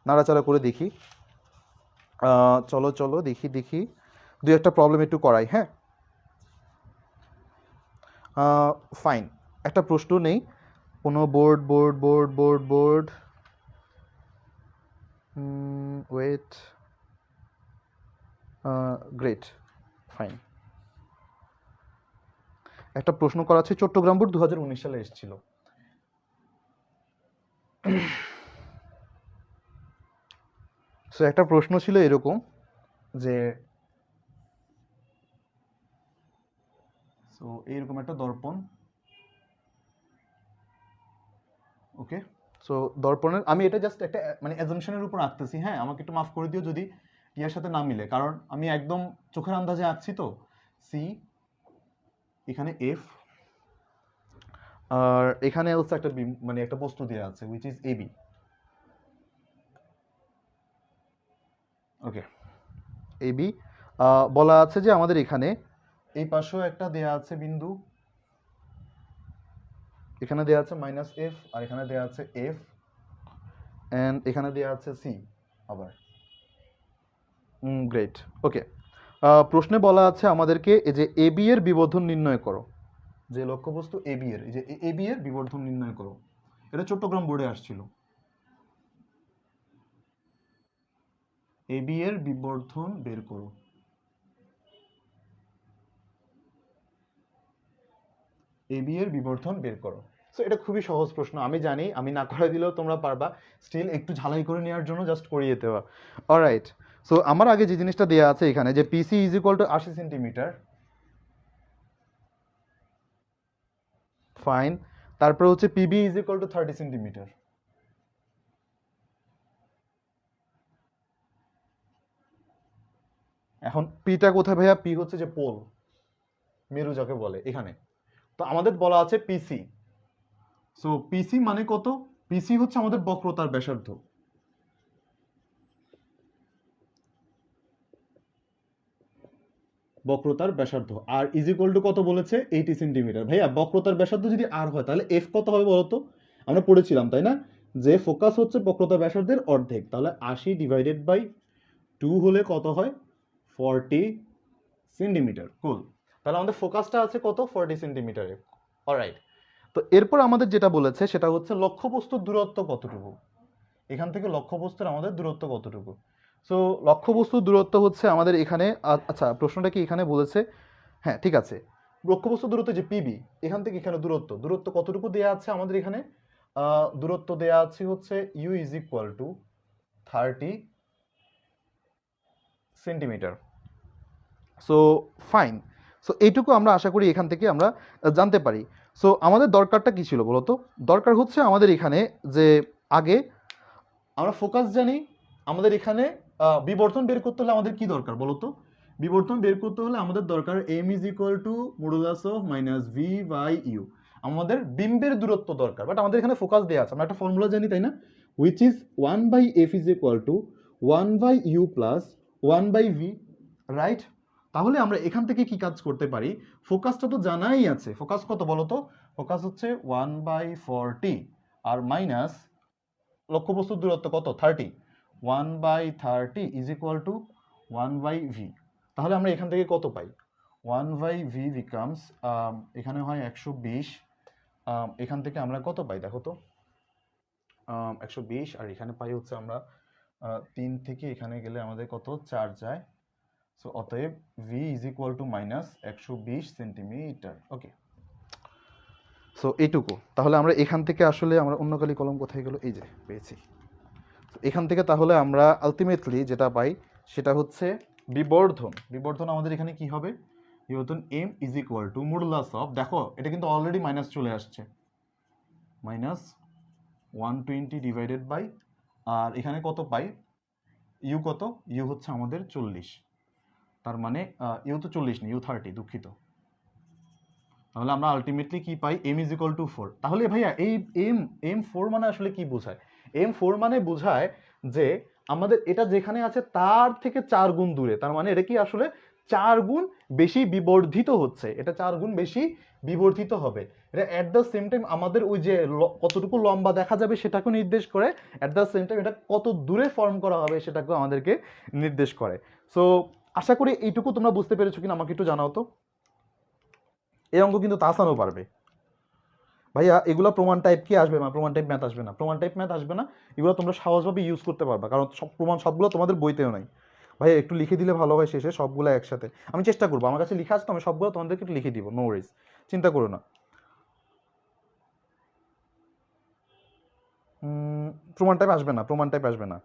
নাড়াচাড়া করে দেখি। চলো চলো দেখি দেখি 2-একটা প্রবলেম একটু করাই, হ্যাঁ। ফাইন, একটা প্রশ্ন নেই, কোনো board board board board board wait, great. Fine. একটা প্রশ্ন করা আছে, চট্টগ্রাম বোর্ড 2019 সালে এসেছিল। সো একটা প্রশ্ন ছিল এরকম যে সো এইরকম একটা দর্পণ, ওকে। সো দর্পণের আমি এটা জাস্ট একটা মানে অ্যাজাম্পশনের উপর আঁকতেছি, হ্যাঁ, আমাকে একটু মাফ করে দিও যদি ইয়ার সাথে না মিলে, কারণ আমি একদম চোখের আন্দাজে আঁকছি। তো সি, এখানে এফ, আর এখানে হচ্ছে একটা মানে একটা বস্তু দেওয়া আছে which is AB, okay. AB বলা আছে যে আমাদের এখানে এই পাশেও একটা দেয়া আছে বিন্দু, এখানে দেয়া আছে মাইনাস এফ, আর এখানে দেয়া আছে এফ, অ্যান্ড এখানে দেয়া আছে সি আবার। গ্রেট, ওকে। প্রশ্নে বলা আছে আমাদেরকে এই যে এবি এর বিবর্ধন নির্ণয় করো, যে লক্ষ্যবস্তু এবি এর, এই যে এবি এর বিবর্ধন নির্ণয় করো, এটা চট্টগ্রাম বোর্ডে আসছিল। এবি এর বিবর্ধন বের করো, এবি এর বিবর্ধন বের করো। সো এটা খুবই সহজ প্রশ্ন, আমি জানি, আমি না করে দিলেও তোমরা পারবা, স্টিল একটু ঝালাই করে নেওয়ার জন্য জাস্ট করিয়ে দেওয়া। অলরাইট, সো আমার আগে যে জিনিসটা দেওয়া আছে এখানে যে PC is equal to 80 centimetre, fine. তারপর হচ্ছে PB is equal to 30 centimetre. এখন পিটা কোথায় ভাইয়া? পি হচ্ছে যে পোল, মেরু যাকে বলে এখানে। তো আমাদের বলা আছে পিসি, সো পিসি মানে কত? পিসি হচ্ছে আমাদের বক্রতার ব্যাসার্ধ, বক্রতার ব্যাসার্ধ। আর ইজ ইকুয়াল টু কত বলেছে? 80 সেন্টিমিটার। ভাইয়া বক্রতার ব্যাসার্ধ যদি আর হয় তাহলে এফ কত হবে বলতো? আমরা পড়েছিলাম তাই না, যে ফোকাস হচ্ছে বক্রতার ব্যাসার্ধের অর্ধেক, তাহলে 80 ডিভাইডেড বাই 2 হলে কত হয়? 40 সেন্টিমিটার। কুল। তাহলে আমাদের ফোকাসটা আছে কত? 40 সেন্টিমিটারে। অলরাইট, তো এরপর আমাদের যেটা বলেছে সেটা হচ্ছে লক্ষ্যবস্তুর দূরত্ব কতটুকু, এখান থেকে লক্ষ্যবস্তুর আমাদের দূরত্ব কতটুকু। সো লক্ষ্যবস্তুর দূরত্ব হচ্ছে আমাদের এখানে, আচ্ছা প্রশ্নটা কি এখানে বলেছে? হ্যাঁ ঠিক আছে, লক্ষ্যবস্তু দূরত্ব যে পিবি, এখান থেকে এখানে দূরত্ব, দূরত্ব কতটুকু দেয়া আছে আমাদের এখানে? দূরত্ব দেয়া আছে হচ্ছে u is equal to 30 centimetre. So fine, so এইটুকু আমরা আশা করি এখান থেকে আমরা জানতে পারি। সো আমাদের দরকারটা কি ছিল বলতো? দরকার হচ্ছে আমাদের এখানে যে আগে আমরা ফোকাস জানি, আমাদের এখানে বিবর্তন বের করতে হলে আমাদের কি দরকার বলতো? বিবর্তন বের করতে হলে আমাদের দরকার M is equal to modulus of minus V by U, আমাদের বিম্বের দূরত্ব দরকার। বাট আমাদের এখানে ফোকাস দেওয়া আছে, আমরা একটা ফর্মুলা জানি তাই না, which is 1 by F is equal to 1 by U plus 1 by V, right? তাহলে আমরা এখান থেকে কি কাজ করতে পারি? ফোকাসটা তো জানাই আছে, ফোকাস কত বলতো? ফোকাস হচ্ছে 1 বাই 40 আর মাইনাস লক্ষ্যবস্তুর দূরত্ব কত? 30, 1 by 30 is equal to 1 by V. তাহলে আমরা এখান থেকে কত পাই? 1 বাই ভি বিকামস, এখানে হয় 120, এখান থেকে আমরা কত পাই দেখো তো? 120, আর এখানে পাই হচ্ছে আমরা 3 থেকে এখানে গেলে আমাদের কত? 4 যায়। সো অতএব V is equal two minus 120 centimetre, okay. So এইটুকু, তাহলে আমরা এখান থেকে আসলে আমরা অন্য কালি কলম কোথায় গেল, এই যে পেয়েছি। এখান থেকে তাহলে আমরা আলটিমেটলি যেটা পাই সেটা হচ্ছে বিবর্ধন। বিবর্ধন আমাদের এখানে কি হবে? বিবর্ধন M is equal to modulus of, দেখো এটা কিন্তু অলরেডি মাইনাস চলে আসছে, মাইনাস 120 ডিভাইডেড বাই, আর এখানে কত পাই? ইউ কত? ইউ হচ্ছে আমাদের 40, তার মানে ইউ তো 40 নেই, ইউ 30, দুঃখিত। তাহলে আমরা আলটিমেটলি কি পাই? M is equal to 4। তাহলে ভাইয়া এই এম 4 মানে আসলে কি বোঝায়? এম 4 মানে বোঝায় যে আমাদের এটা যেখানে আছে তার থেকে 4 গুণ দূরে, তার মানে এটা কি আসলে 4 গুণ বেশি বিবর্ধিত হচ্ছে, এটা 4 গুণ বেশি বিবর্ধিত হবে। এটা অ্যাট দ্য সেম টাইম আমাদের ওই যে কতটুকু লম্বা দেখা যাবে সেটাকেও নির্দেশ করে, অ্যাট দ্য সেম টাইম এটা কত দূরে ফর্ম করা হবে সেটাকেও আমাদেরকে নির্দেশ করে। সো আশা করি এইটুকু তোমরা বুঝতে পেরেছো কিনা আমাকে একটু জানাও তো। এই অঙ্ক কিন্তু তাসানও পারবে ভাইয়া, এগুলো প্রমাণ টাইপ কি আসবে না, প্রমাণ টাইপ ম্যাথ আসবে না, প্রমাণ টাইপ ম্যাথ আসবে না, এগুলো তোমরা সহজভাবে ইউজ করতে পারবা, কারণ সব প্রমাণ সবগুলো তোমাদের বইতেও নাই। ভাই একটু লিখে দিলে ভালো হয় শেষে সবগুলো একসাথে। আমি চেষ্টা করবো, আমার কাছে লিখা আছে তো, আমি সবগুলো তোমাদেরকে একটু লিখে দিব, নো ওয়ারিজ, চিন্তা করো না। প্রমাণ টাইপ আসবে না, প্রমাণ টাইপ আসবে না।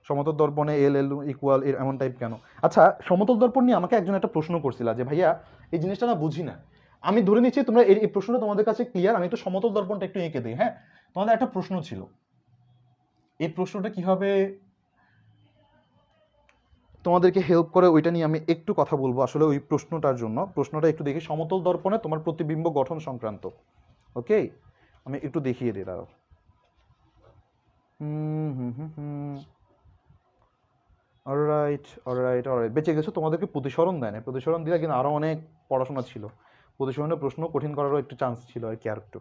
সমতল দর্পণে এল এল ইকুয়াল এর এমন টাইপ কেন? আচ্ছা, সমতল দর্পণ নিয়ে আমাকে একজন একটা প্রশ্ন করছিল যে ভাইয়া এই জিনিসটা না বুঝি না। আমি ধরে নিচ্ছি তোমরা এই প্রশ্নটা তোমাদের কাছে ক্লিয়ার। আমি একটু সমতল দর্পণটা একটু এঁকে দিই। হ্যাঁ, তোমাদের একটা প্রশ্ন ছিল, এই প্রশ্নটা কিভাবে তোমাদেরকে হেল্প করে ওইটা নিয়ে আমি একটু কথা বলবো। আসলে ওই প্রশ্নটার জন্য, প্রশ্নটা একটু দেখি, সমতল দর্পণে তোমার প্রতিবিম্ব গঠন সংক্রান্ত। ওকে, আমি একটু দেখিয়ে দিই, দাঁড়াও। হুম হুম হুম হুম অলরাইট অলরাইট অলরাইট, বেঁচে গেছো। তোমাদেরকে প্রতিসরণ দেয় না, প্রতিসরণ দিলে কিন্তু আরও অনেক পড়াশোনা ছিল। প্রতিসরণের প্রশ্ন কঠিন করারও একটু চান্স ছিল আর কি, আর একটু।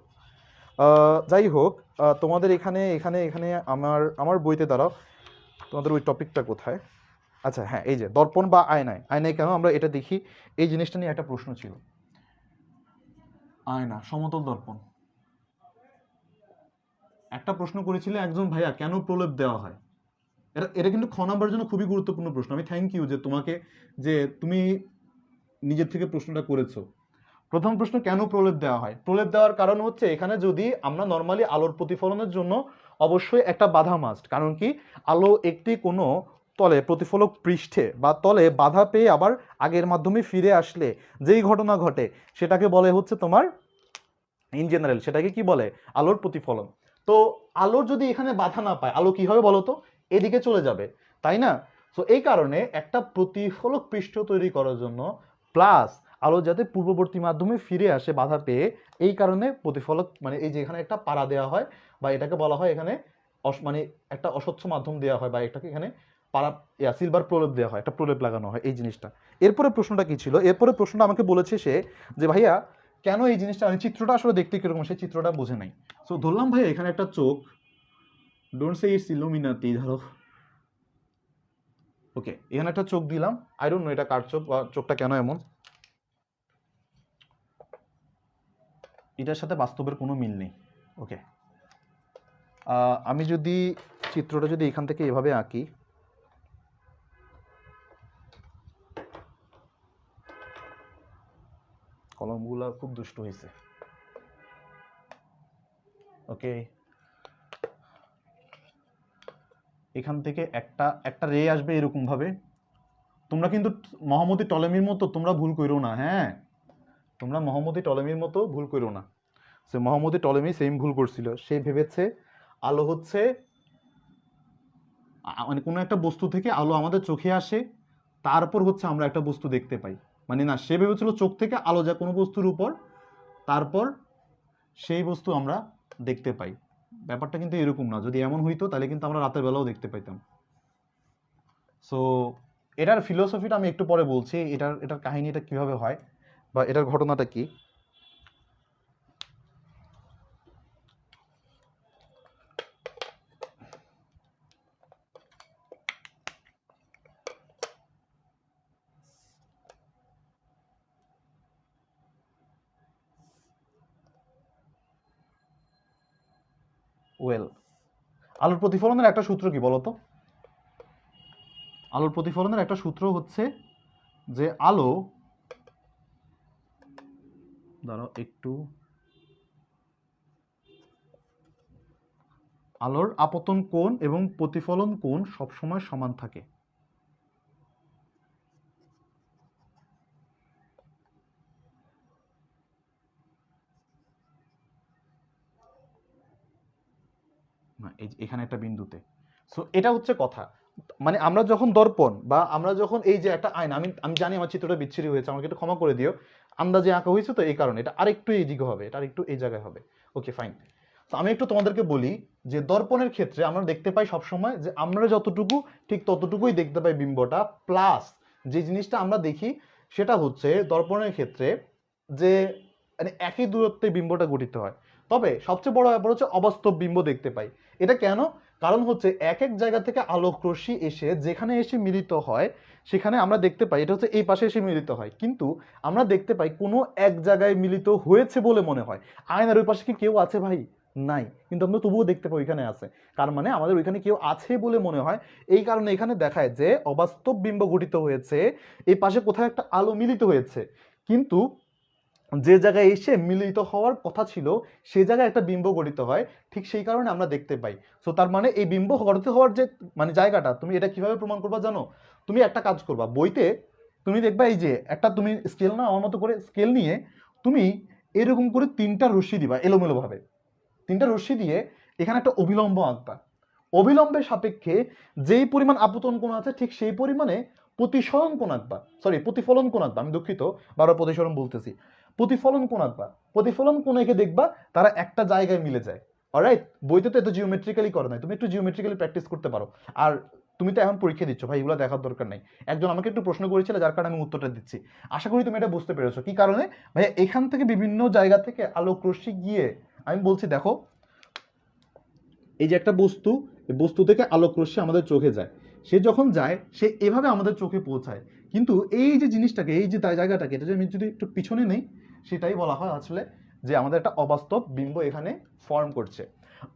যাই হোক, তোমাদের এখানে এখানে এখানে আমার আমার বইতে দাঁড়াও, তোমাদের ওই টপিকটা কোথায়? আচ্ছা হ্যাঁ, এই যে দর্পণ বা আয়নায়, আয়নায় কেন আমরা এটা দেখি, এই জিনিসটা নিয়ে একটা প্রশ্ন ছিল। আয়না, সমতল দর্পণ, একটা প্রশ্ন করেছিল একজন ভাইয়া, কেন প্রলেপ দেওয়া হয়? এটা এটা কিন্তু খ নাম্বারের জন্য খুবই গুরুত্বপূর্ণ প্রশ্ন। আমি থ্যাংক ইউ যে তোমাকে, যে তুমি নিজের থেকে প্রশ্নটা করেছো। প্রথম প্রশ্ন, কেন প্রলেপ দেওয়া হয়? প্রলেপ দেওয়ার কারণ হচ্ছে, এখানে যদি আমরা নর্মালি আলোর প্রতিফলনের জন্য অবশ্যই একটা বাধা মাস্ট। কারণ কি, আলো একটি কোনো তলে, প্রতিফলক পৃষ্ঠে বা তলে বাধা পেয়ে আবার আগের মাধ্যমে ফিরে আসলে যেই ঘটনা ঘটে সেটাকে বলে হচ্ছে তোমার, ইন জেনারেল সেটাকে কি বলে, আলোর প্রতিফলন। তো আলোর যদি এখানে বাধা না পায়, আলো কি হবে বলো তো, এদিকে চলে যাবে, তাই না? তো এই কারণে একটা প্রতিফলক পৃষ্ঠ তৈরি করার জন্য, প্লাস আলো যাতে পূর্ববর্তী মাধ্যমে ফিরে আসে বাধা পেয়ে, এই কারণে প্রতিফলক মানে এই যে এখানে একটা পাড়া দেওয়া হয়, বা এটাকে বলা হয় এখানে মানে একটা অস্বচ্ছ মাধ্যম দেওয়া হয়, বা এটাকে এখানে পাড়া সিলভার প্রলেপ দেওয়া হয়, একটা প্রলেপ লাগানো হয়, এই জিনিসটা। এরপরে প্রশ্নটা কি ছিল? এরপরে প্রশ্নটা আমাকে বলেছে সে যে ভাইয়া কেন এই জিনিসটা, মানে চিত্রটা আসলে দেখতে কিরকম সেই চিত্রটা বোঝে নাই। সো ধরলাম ভাই এখানে একটা চোখ, ডোন্ট সে ইটস ইলুমিনাতি, ধরো ওকে, এখানে একটা চোখ দিলাম, আই ডোন্ট নো এটা কার চোখ বা চোখটা কেন এমন, এটার সাথে বাস্তবের কোনো মিল নেই। ওকে, আমি যদি চিত্রটা যদি এখান থেকে এভাবে আঁকি, কলমগুলা খুব দুষ্ট হয়েছে। ওকে, এখান থেকে একটা একটা রে আসবে এরকম ভাবে। তোমরা কিন্তু মহামতি টলেমির মতো তোমরা ভুল করো না, হ্যাঁ, তোমরা মহামতি টলেমির মতো ভুল করো না। সে মহামতি টলেমি সেম ভুল করছিল, সে ভেবেছে আলো হচ্ছে মানে কোনো একটা বস্তু থেকে আলো আমাদের চোখে আসে, তারপর হচ্ছে আমরা একটা বস্তু দেখতে পাই। মানে না, সে ভেবেছিল চোখ থেকে আলো যায় কোনো বস্তুর উপর, তারপর সেই বস্তু আমরা দেখতে পাই। ব্যাপারটা কিন্তু এরকম না, যদি এমন হইতো তাহলে কিন্তু আমরা রাতের বেলাও দেখতে পাইতাম। সো এটার ফিলোসফিটা আমি একটু পরে বলছি, এটার এটার কাহিনীটা কিভাবে হয় বা এটার ঘটনাটা কি। ওয়েল, আলোর প্রতিফলনের একটা সূত্র কি বলতো? আলোর প্রতিফলনের একটা সূত্র হচ্ছে যে আলো, দাঁড়াও একটু, আলোর আপতন কোণ এবং প্রতিফলন কোণ সবসময় সমান থাকে। না, এই এখানে একটা বিন্দুতে। সো এটা হচ্ছে কথা। মানে আমরা যখন দর্পণ বা আমরা যখন এই যে একটা আয়না, আমি আমি জানি আমার চিত্রটা বিচ্ছিরি হয়েছে, আমাকে একটু ক্ষমা করে দিও, আন্দাজে আঁকা হয়েছে তো এই কারণে, এটা আরেকটু এইদিকে হবে, এটা আরেকটু এই জায়গায় হবে। Okay fine. তো আমি একটু তোমাদেরকে বলি যে দর্পণের ক্ষেত্রে আমরা দেখতে পাই সবসময় যে আমরা যতটুকু ঠিক ততটুকুই দেখতে পাই বিম্বটা, প্লাস যে জিনিসটা আমরা দেখি সেটা হচ্ছে দর্পণের ক্ষেত্রে যে মানে একই দূরত্বে বিম্বটা গঠিত হয়। তবে সবচেয়ে বড় ব্যাপার হচ্ছে অবাস্তব বিম্ব দেখতে পাই। এটা কেন? কারণ হচ্ছে এক এক জায়গা থেকে আলোক রশ্মি এসে যেখানে এসে মিলিত হয় সেখানে আমরা দেখতে পাই এটা হচ্ছে এই পাশে এসে মিলিত হয়, কিন্তু আমরা দেখতে পাই কোনো এক জায়গায় মিলিত হয়েছে বলে মনে হয়। আয়নার ওই পাশে কি কেউ আছে ভাই? নাই, কিন্তু আমরা তবুও দেখতে পাই ওইখানে আছে। তার মানে আমাদের ওইখানে কেউ আছে বলে মনে হয়। এই কারণে এখানে দেখায় যে অবাস্তব বিম্ব গঠিত হয়েছে, এই পাশে কোথাও একটা আলো মিলিত হয়েছে, কিন্তু যে জায়গায় এসে মিলিত হওয়ার কথা ছিল সে জায়গায় একটা বিম্ব গঠিত হয়, ঠিক সেই কারণে আমরা দেখতে পাই। সো তার মানে এই বিম্ব গঠিত হওয়ার যে মানে জায়গাটা, তুমি এটা কিভাবে প্রমাণ করবা জানো? তুমি একটা কাজ করবা, বইতে তুমি দেখবা এই যে একটা তুমি স্কেল না, আমার মতো করে স্কেল নিয়ে তুমি এরকম করে 3টা রশ্মি দিবা এলোমেলো ভাবে, 3টা রশ্মি দিয়ে এখানে একটা অভিলম্ব আঁকবা। অভিলম্বের সাপেক্ষে যেই পরিমাণ আপতন কোণ আছে ঠিক সেই পরিমাণে প্রতিসরণ কোণ আঁকবা, সরি প্রতিফলন কোণ আঁকবা, আমি দুঃখিত বারবার প্রতিসরণ বলতেছি, প্রতিফলন কোণ আঁকবা। প্রতিফলন কোণ এঁকে দেখবা তারা একটা জায়গায় মিলে যায়। অলরাইট, বইতে তো এত জিওমেট্রিক্যালি করে নাই, তুমি একটু জিওমেট্রিক্যালি প্র্যাকটিস করতে পারো। আর তুমি তো এখন পরীক্ষা দিচ্ছ ভাই, এগুলো দেখার দরকার নাই। একজন আমাকে একটু প্রশ্ন করেছিল যার কারণে আমি উত্তরটা দিচ্ছি। আশা করি তুমি এটা বুঝতে পেরেছো কি কারণে। ভাইয়া এখান থেকে বিভিন্ন জায়গা থেকে আলোক রশ্মি গিয়ে, আমি বলছি দেখো, এই যে একটা বস্তু, এই বস্তু থেকে আলোক রশ্মি আমাদের চোখে যায়, সে যখন যায় সে এভাবে আমাদের চোখে পৌঁছায়। কিন্তু এই যে জিনিসটাকে, এই যে জায়গাটাকে, এটা যদি আমি যদি একটু পিছনে নেই, সেটাই বলা হয় আসলে যে আমাদের একটা অবাস্তব বিম্ব এখানে ফর্ম করছে।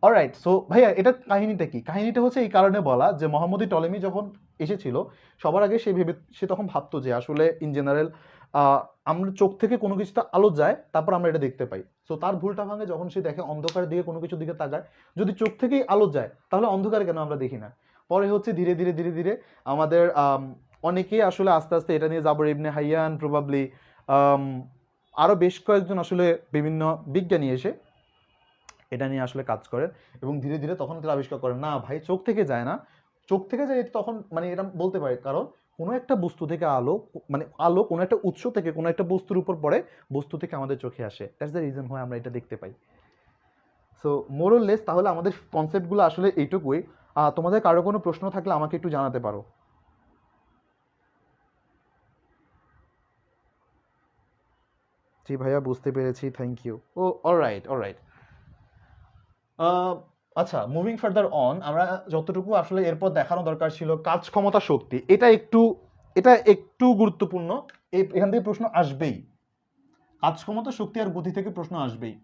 অলরাইট, সো ভাইয়া এটার কাহিনীটা কি? কাহিনীটা হচ্ছে এই কারণে বলা যে মোহাম্মদ টলেমি যখন এসেছিল, সবার আগে সে তখন ভাবতো যে আসলে ইন জেনারেল আমরা চোখ থেকে কোনো কিছুটা আলো যায়, তারপর আমরা এটা দেখতে পাই। সো তার ভুলটা ভাঙে যখন সে দেখে অন্ধকারের দিকে কোনো কিছুর দিকে তাকায়, যদি চোখ থেকেই আলো যায় তাহলে অন্ধকারে কেন আমরা দেখি না। পরে হচ্ছে ধীরে ধীরে ধীরে ধীরে আমাদের অনেকেই আসলে আস্তে আস্তে এটা নিয়ে, জাবর ইবনে হাইয়ান প্রবাবলি, আরও বেশ কয়েকজন আসলে বিভিন্ন বিজ্ঞানী এসে এটা নিয়ে আসলে কাজ করেন, এবং ধীরে ধীরে তখন তারা আবিষ্কার করেন না ভাই চোখ থেকে যায় না, চোখ থেকে যায় তখন মানে এটা বলতে পারে কারণ কোনো একটা বস্তু থেকে আলো, মানে আলো কোনো একটা উৎস থেকে কোনো একটা বস্তুর উপর পড়ে, বস্তু থেকে আমাদের চোখে আসে, দ্যাটস দ্য রিজন হয় আমরা এটা দেখতে পাই। সো মোরলেস তাহলে আমাদের কনসেপ্টগুলো আসলে এইটুকুই। তোমাদের কারো কোনো প্রশ্ন থাকলে আমাকে একটু জানাতে পারো। জি ভাইয়া বুঝতে পেরেছি, থ্যাংক ইউ। ও অলরাইট অলরাইট। আচ্ছা, মুভিং ফার্দার অন, আমরা যতটুকু আসলে এরপর দেখানো দরকার ছিল কাজ ক্ষমতা শক্তি, এটা একটু গুরুত্বপূর্ণ। এখান থেকে প্রশ্ন আসবেই, কাজ ক্ষমতা শক্তি আর গতি থেকে প্রশ্ন আসবেই।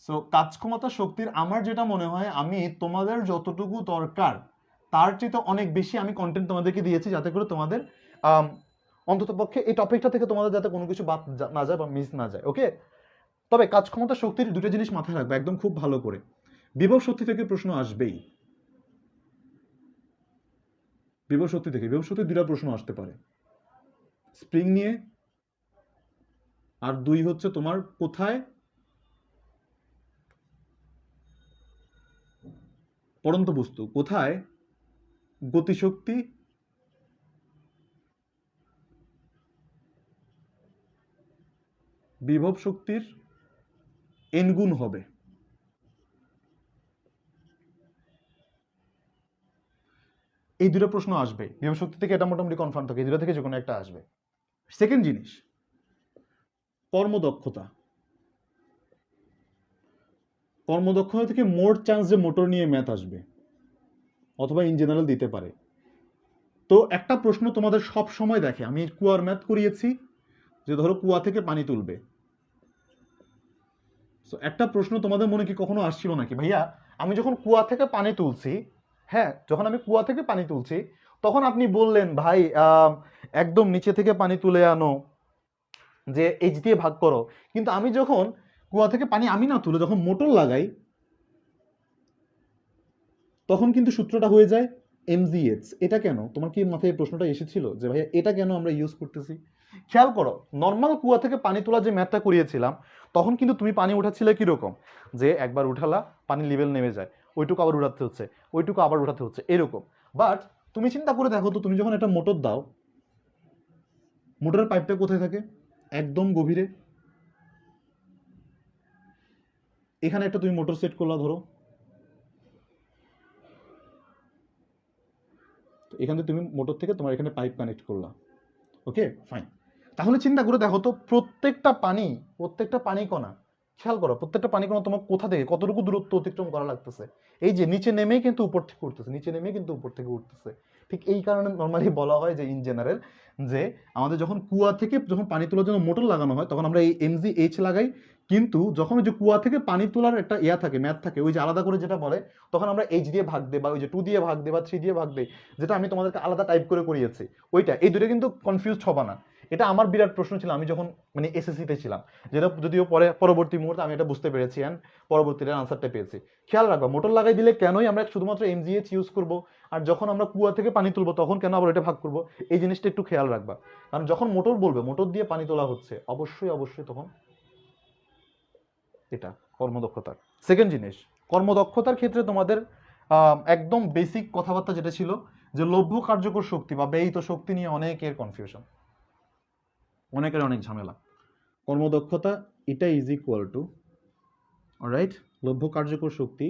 সো কাজ ক্ষমতা শক্তির আমার যেটা মনে হয়, আমি তোমাদের যতটুকু দরকার তার চেয়ে অনেক বেশি আমি কন্টেন্ট তোমাদেরকে দিয়েছি, যাতে করে তোমাদের অন্তত পক্ষে এই টপিকটা থেকে তোমাদের যাতে কোনো কিছু বাদ না যায় বা মিস না যায়। ওকে, তবে কাজ ক্ষমতা শক্তির দুটো জিনিস মাথায় রাখবে একদম খুব ভালো করে। বিভব শক্তি থেকে প্রশ্ন আসবেই, বিভব শক্তি থেকে, বিভব শক্তির দুটা প্রশ্ন আসতে পারে, স্প্রিং নিয়ে, আর দুই হচ্ছে তোমার কোথায় পড়ন্ত বস্তু, কোথায় গতিশক্তি বিভব শক্তির এন গুণ হবে। এই দুটো প্রশ্ন আসবে বিভব শক্তি থেকে, এটা মোটামুটি কনফার্ম থাকে, এই দুটো থেকে যে কোনো একটা আসবে। সেকেন্ড জিনিস, কর্মদক্ষতা, কর্মদক্ষতা থেকে মোর চান্স যে মোটর নিয়ে ম্যাথ আসবে, অথবা ইন জেনারেল দিতে পারে। তো একটা প্রশ্ন তোমাদের সব সময় দেখে, আমি কুয়ার ম্যাথ করিয়েছি, যে ধরো কুয়া থেকে পানি তুলবে, সো একটা প্রশ্ন তোমাদের মনে কি কখনো আসছিল নাকি, ভাইয়া আমি যখন কুয়া থেকে পানি তুলছি, হ্যাঁ যখন আমি কুয়া থেকে পানি তুলছি, তখন আপনি বললেন ভাই একদম নিচে থেকে পানি তুলে আনো, যে এইচ দিয়ে ভাগ করো, কিন্তু আমি যখন কুয়া থেকে পানি আমি না তুলে যখন মোটর লাগাই, তখন কিন্তু সূত্রটা হয়ে যায় mgh। এটা কেন, তোমার কি মাথায় এই প্রশ্নটা এসেছিল যে ভাইয়া এটা কেন আমরা ইউজ করতেছি? খেয়াল করো, নর্মাল কুয়া থেকে পানি তোলা যে ম্যাথটা করিয়েছিলাম, তখন কিন্তু তুমি পানি উঠাচ্ছিলে কিরকম, যে একবার উঠালা পানি লেভেল নেমে যায়, ওইটুকু আবার উঠাতে হচ্ছে, ওইটুকু আবার উঠাতে হচ্ছে, এরকম। বাট তুমি চিন্তা করে দেখো তো, তুমি যখন একটা মোটর দাও, মোটরের পাইপটা কোথায় থাকে? একদম গভীরে। এখানে একটা তুমি মোটর সেট করলা ধরো, এখান থেকে তুমি মোটর থেকে তোমার এখানে পাইপ কানেক্ট করলা, ওকে ফাইন। তাহলে চিন্তা করে দেখো তো, প্রত্যেকটা পানি কণা, খেয়াল করো প্রত্যেকটা পানি কণা তোমার কোথা থেকে কতটুকু দূরত্ব অতিক্রম করা লাগতেছে, এই যে নিচে নেমেই কিন্তু উপর থেকে উঠতেছে, নিচে নেমেই কিন্তু উপর থেকে উঠতেছে। ঠিক এই কারণে নর্মালি বলা হয় যে ইন জেনারেল, যে আমাদের যখন কুয়া থেকে যখন পানি তোলার জন্য মোটর লাগানো হয়, তখন আমরা এই mgh লাগাই, কিন্তু যখন ওই যে কুয়া থেকে পানি তোলার একটা ইয়া থাকে, ম্যাথ থাকে, ওই যে আলাদা করে যেটা বলে, তখন আমরা এইচ দিয়ে ভাগ দেই বা ওই যে 2 দিয়ে ভাগ দেই বা 3 দিয়ে ভাগ দেই, যেটা আমি তোমাদেরকে আলাদা টাইপ করে করিয়েছি ওইটা। এই দুটো কিন্তু কনফিউজড হবা না। এটা আমার বিরাট প্রশ্ন ছিল আমি যখন মানে এসএসসি তে ছিলাম, যেটা যদিও পরে পরবর্তী মুহূর্তে আমি এটা বুঝতে পেরেছি এন্ড পরবর্তীতে আনসারটা পেয়েছি। খেয়াল রাখবা মোটর লাগাই দিলে কেনই আমরা শুধুমাত্র এমজিএইচ ইউজ করব, আর যখন আমরা কুয়া থেকে পানি তুলবো তখন কেন আবার এটা ভাগ করব, এই জিনিসটা একটু খেয়াল রাখবা। কারণ যখন মোটর বলবে মোটর দিয়ে পানি তোলা হচ্ছে, অবশ্যই অবশ্যই তখন এটা কর্মদক্ষতার। সেকেন্ড জিনিস, কর্মদক্ষতার ক্ষেত্রে তোমাদের একদম বেসিক কথাবার্তা যেটা ছিল যে লভ্য কার্যকর শক্তি বা ব্যয়িত শক্তি নিয়ে অনেকের কনফিউশন, অনেকের অনেক ঝামেলা। কর্মদক্ষতা এটা ইজ ইকুয়াল টু, অলরাইট, লভ্য কার্যকর শক্তি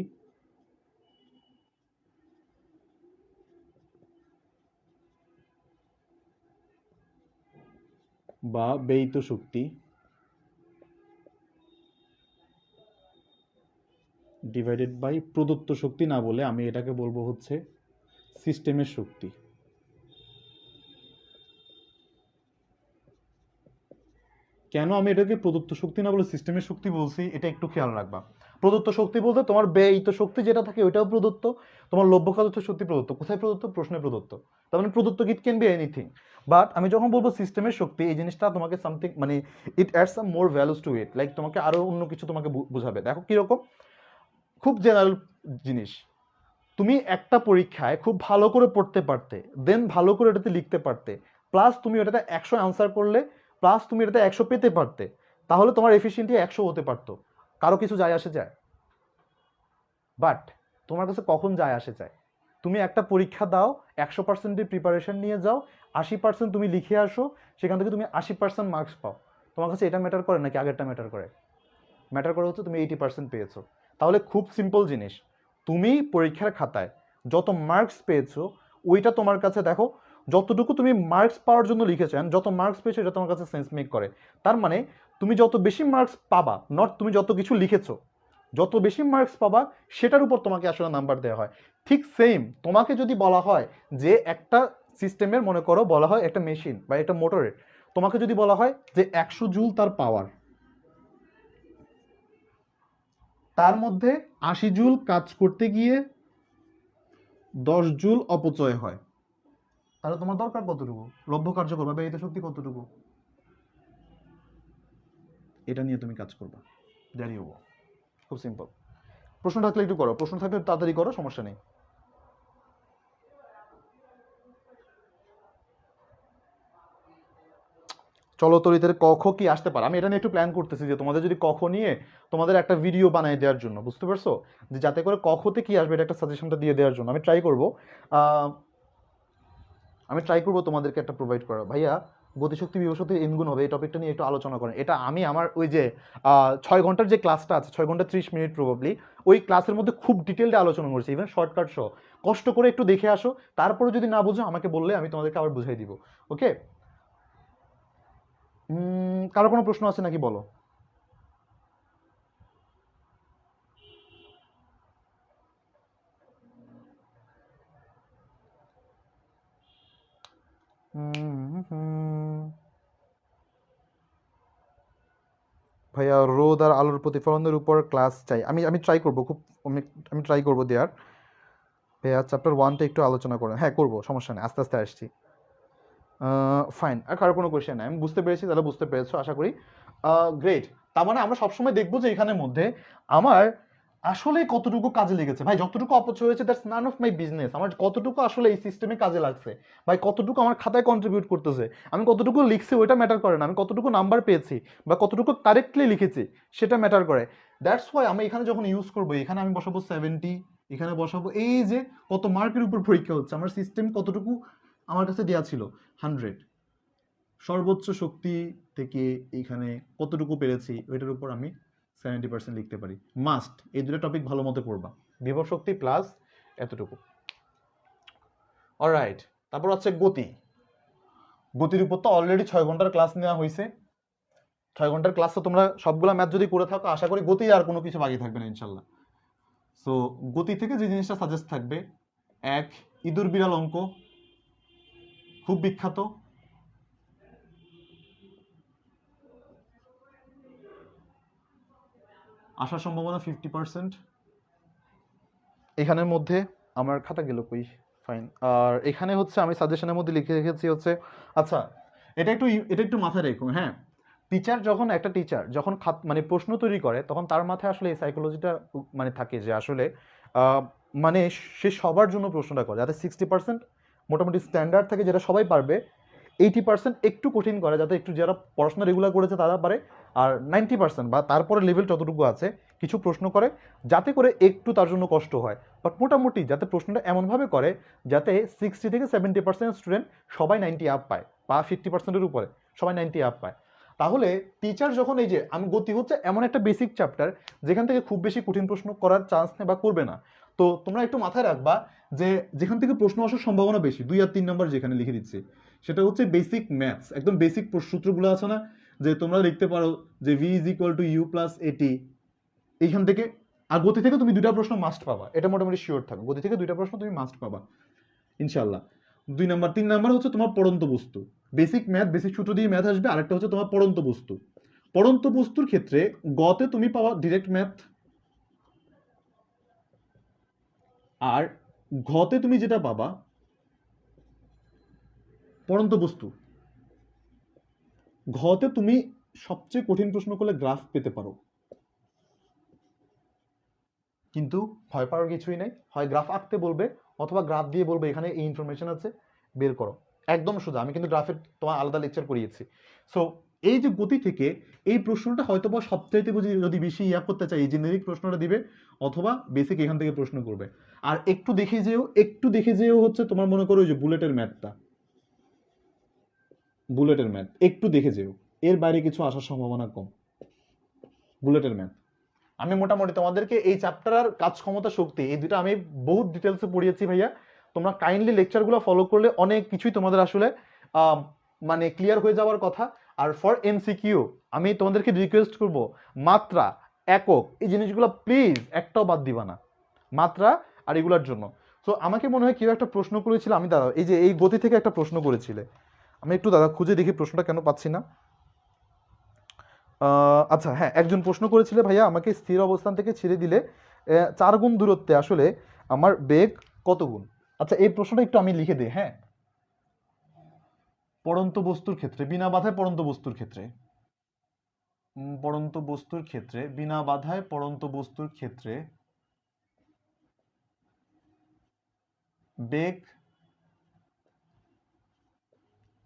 বা ব্যয়িত শক্তি ডিভাইডেড বাই প্রদত্ত শক্তি, না বলে আমি এটাকে বলবো হচ্ছে সিস্টেমের শক্তি। কেন আমি এটাকে প্রদত্ত শক্তি না বলে সিস্টেমের শক্তি বলছি এটা একটু খেয়াল রাখবা। প্রদত্ত শক্তি বলতে তোমার ব্যয়িত শক্তি যেটা থাকে ওইটাও প্রদত্ত, তোমার লভ্য কার্যকর শক্তি প্রদত্ত। কোথায় প্রদত্ত? প্রশ্নে প্রদত্ত। তার মানে প্রদত্ত it can be anything. But আমি যখন বলবো সিস্টেমের শক্তি, এই জিনিসটা তোমাকে সামথিং মানে it add some more values to it, like তোমাকে আরো অন্য কিছু তোমাকে বোঝাবে। দেখো কিরকম, খুব জেনারেল জিনিস। তুমি একটা পরীক্ষায় খুব ভালো করে পড়তে পারতে, দেন ভালো করে এটাতে লিখতে পারতে, প্লাস তুমি ওটাতে 100 অ্যান্সার করলে, প্লাস তুমি এটাতে 100 পেতে পারতে, তাহলে তোমার এফিসিয়েন্টি 100 হতে পারতো। কারো কিছু যায় আসে যায়? বাট তোমার কাছে কখন যায় আসে যায়? তুমি একটা পরীক্ষা দাও, 100% প্রিপারেশন নিয়ে যাও, 80% তুমি লিখে আসো, সেখান থেকে তুমি 80% মার্কস পাও। তোমার কাছে এটা ম্যাটার করে নাকি আগেরটা ম্যাটার করে? ম্যাটার করে হচ্ছে তুমি 80% পেয়েছো। তাহলে খুব সিম্পল জিনিস, তুমি পরীক্ষার খাতায় যত মার্কস পেয়েছো ওইটা তোমার কাছে দেখো, যতটুকু তুমি মার্কস পাওয়ার জন্য লিখেছেন, যত মার্কস পেয়েছো এটা তোমার কাছে সেন্স মেক করে। তার মানে তুমি যত বেশি মার্কস পাবা, নট তুমি যত কিছু লিখেছো, যত বেশি মার্কস পাবা সেটার উপর তোমাকে আসলে নাম্বার দেওয়া হয়। ঠিক সেম তোমাকে যদি বলা হয় যে একটা সিস্টেমের, মনে করো বলা হয় একটা মেশিন বা একটা মোটরের, তোমাকে যদি বলা হয় যে 100 জুল তার পাওয়ার, তার মধ্যে 80 জুল কাজ করতে গিয়ে 10 জুল অপচয় হয়, তাহলে তোমার দরকার কতটুকু? লভ্য কার্যকর বা ব্যয়িত শক্তি কতটুকু? এটা নিয়ে তুমি কাজ করবা। জানিও, খুব সিম্পল। প্রশ্ন থাকলে একটু করো, প্রশ্ন থাকলে তাড়াতাড়ি করো, সমস্যা নেই। চলতরিতের ক খ কি আসতে পারে, আমি এটা নিয়ে একটু প্ল্যান করতেছি যে তোমাদের যদি ক খ নিয়ে তোমাদের একটা ভিডিও বানাই দেওয়ার জন্য, বুঝতে পারছো? যে যাতে করে ক খতে কি আসবে এটা একটা সাজেশনটা দিয়ে দেওয়ার জন্য আমি ট্রাই করব। আমি ট্রাই করবো তোমাদেরকে একটা প্রোভাইড করা। ভাইয়া, গতিশক্তি বিভবশক্তির এনগুণ হবে, এই টপিকটা নিয়ে একটু আলোচনা করেন। এটা আমি আমার ওই যে 6 ঘন্টার যে ক্লাসটা আছে, 6 ঘন্টা 30 মিনিট প্রবাবলি, ওই ক্লাসের মধ্যে খুব ডিটেলডে আলোচনা করছি, ইভেন শর্টকাট সহ। কষ্ট করে একটু দেখে আসো, তারপরে যদি না বুঝো আমাকে বললে আমি তোমাদেরকে আবার বুঝাই দিব। ওকে? কারো কোনো প্রশ্ন আছে নাকি বলো? ভাইয়া, রোদ আর আলোর প্রতিফলনের উপর ক্লাস চাই। আমি আমি ট্রাই করবো, খুব আমি আমি ট্রাই করবো দেয়ার। ভাইয়া চ্যাপ্টার 1টা একটু আলোচনা করেন। হ্যাঁ করবো, সমস্যা নেই, আস্তে আস্তে আসছি। ফাইন, আর কারো কোনো কোয়েশ্চেন নাই? আমি বুঝতে পেরেছি, তাহলে বুঝতে পেরেছো আশা করি। গ্রেট। তার মানে আমরা সবসময় দেখবো যে এখানের মধ্যে আমার আসলে কতটুকু কাজে লেগেছে। ভাই যতটুকু অপচয় হয়েছে that's none of my business. আমার কতটুকু আসলে এই সিস্টেমে কাজে লাগছে, ভাই কতটুকু আমার খাতায় কন্ট্রিবিউট করতেছে, আমি কতটুকু লিখছি ওইটা ম্যাটার করে না, আমি কতটুকু নাম্বার পেয়েছি বা কতটুকু কারেক্টলি লিখেছি সেটা ম্যাটার করে। দ্যাটস ওয়াই আমি এখানে যখন ইউজ করবো, এখানে আমি বসাবো 70, এখানে বসাবো এই যে কত মার্কের উপর পরীক্ষা হচ্ছে, আমার সিস্টেম কতটুকু আমার কাছে দেওয়া ছিল 100, সর্বোচ্চ শক্তি থেকে এখানে কতটুকু পেরেছি ওইটার উপর আমি 70% লিখতে পারি। মাস্ট এই দুটো টপিক ভালো মতো পড়বা, বিভব শক্তি প্লাস এতটুকু। অলরাইট, তারপর হচ্ছে গতি। গতির উপর তো অলরেডি 6 ঘন্টার ক্লাস নেওয়া হয়েছে। 6 ঘন্টার ক্লাস তো তোমরা সবগুলা ম্যাথ যদি করে থাকো, আশা করি গতি আর কোনো কিছু বাকি থাকবে না ইনশাল্লাহ। সো গতি থেকে যে জিনিসটা সাজেস্ট থাকবে, এক, ইঁদুর বিড়াল অঙ্ক, খুব বিখ্যাত। আসার সম্ভাবনা 50%। এখানের মধ্যে আমার খাতা গেল কই, ফাইন। আর এখানে হচ্ছে আমি সাজেশনের মধ্যে লিখে রেখেছি হচ্ছে, আচ্ছা এটা একটু মাথায় রেখো, হ্যাঁ। একটা টিচার যখন মানে প্রশ্ন তৈরি করে তখন তার মাথায় আসলে এই সাইকোলজিটা মানে থাকে যে আসলে আহ, মানে সে সবার জন্য প্রশ্নটা করে, যাতে 60% মোটামুটি স্ট্যান্ডার্ড থাকে যেটা সবাই পারবে, 80% একটু কঠিন করে যাতে একটু যারা পড়াশোনা রেগুলার করেছে তারা পারে, আর 90% বা তারপরে লেভেল যতটুকু আছে কিছু প্রশ্ন করে যাতে করে একটু তার জন্য কষ্ট হয়, বাট মোটামুটি যাতে প্রশ্নটা এমনভাবে করে যাতে 60 থেকে 70% স্টুডেন্ট সবাই 90 আপ পায় বা 50%-এর উপরে সবাই 90 আপ পায়। তাহলে টিচার যখন এই যে আমি গতি হচ্ছে এমন একটা বেসিক চ্যাপ্টার যেখান থেকে খুব বেশি কঠিন প্রশ্ন করার চান্স নেই বা করবে না। তো তোমরা একটু মাথায় রাখবা যে যেখান থেকে প্রশ্ন আসার সম্ভাবনা বেশি 2 আর 3 নাম্বার যেখানে লিখে দিচ্ছে সেটা হচ্ছে বেসিক ম্যাথস, একদম বেসিক সূত্রগুলো আছে না, যে তোমরা লিখতে পারো যে v is equal to u plus at, এইখান থেকে। আর গতি থেকে তুমি 2টা প্রশ্ন মাস্ট পাবা, এটা মোটামুটি শিওর থাকো, গতি থেকে 2টা প্রশ্ন তুমি মাস্ট পাবা ইনশাল্লাহ। 2 নাম্বার। 3 নাম্বার হচ্ছে তোমার পড়ন্ত বস্তু, বেসিক ম্যাথ, বেসিক সূত্র দিয়ে ম্যাথ আসবে। আরেকটা হচ্ছে তোমার পড়ন্ত বস্তু। পড়ন্ত বস্তুর ক্ষেত্রে গতে তুমি পাওয়া ডিরেক্ট ম্যাথ, আর ঘতে তুমি যেটা পাবা পড়ন্ত বস্তু, ঘতে তুমি সবচেয়ে কঠিন প্রশ্ন করলে গ্রাফ পেতে পারো। কিন্তু ভয় পাওয়ার কিছুই নাই, হয় গ্রাফ আঁকতে বলবে অথবা গ্রাফ দিয়ে বলবে এখানে এই ইনফরমেশন আছে বের করো, একদম সোজা। আমি কিন্তু গ্রাফের তোমার আলাদা লেকচার করিয়েছি। সো এই যে গতি থেকে এই প্রশ্নটা হয়তো বা সবচাইতে যদি বেশি করতে চাই এই জেনেরিক প্রশ্নটা দিবে, অথবা বেসিক এখান থেকে প্রশ্ন করবে। আর একটু দেখে যেও হচ্ছে তোমার মনে করো ওই যে বুলেটের ম্যাথ একটু দেখে যেও, এর বাইরে কিছু আসার সম্ভাবনা কম। বুলেটের ম্যাথ আমি মোটামুটি তোমাদেরকে এই চ্যাপ্টার আর কাজ ক্ষমতা শক্তি এই দুটো আমি বহুত ডিটেলসে পড়িয়েছি ভাইয়া। তোমরা কাইন্ডলি লেকচারগুলো ফলো করলে অনেক কিছুই তোমাদের আসলে মানে ক্লিয়ার হয়ে যাওয়ার কথা। আর ফর এমসিকিউ আমি তোমাদেরকে রিকোয়েস্ট করব, মাত্রা, একক, এই জিনিসগুলো প্লিজ একটাও বাদ দিবা না, মাত্রা আর এগুলোর জন্য। তো আমাকে মনে হয় কেউ একটা প্রশ্ন করেছিল, আমি দাদা এই যে এই গতি থেকে একটা প্রশ্ন করেছিলে, আমি একটু দাদা খুঁজে দেখি প্রশ্নটা কেন পাচ্ছি না। আচ্ছা হ্যাঁ, একজন প্রশ্ন করেছিল ভাইয়া আমাকে স্থির অবস্থান থেকে ছেড়ে দিলে 4 গুণ দূরত্বে আসলে আমার বেগ কত গুণ। আচ্ছা এই প্রশ্নটা একটু আমি লিখে দিই, হ্যাঁ। পড়ন্ত বস্তুর ক্ষেত্রে বিনা বাধায় পড়ন্ত বস্তুর ক্ষেত্রে বিনা বাধায় পড়ন্ত বস্তুর ক্ষেত্রে বেগ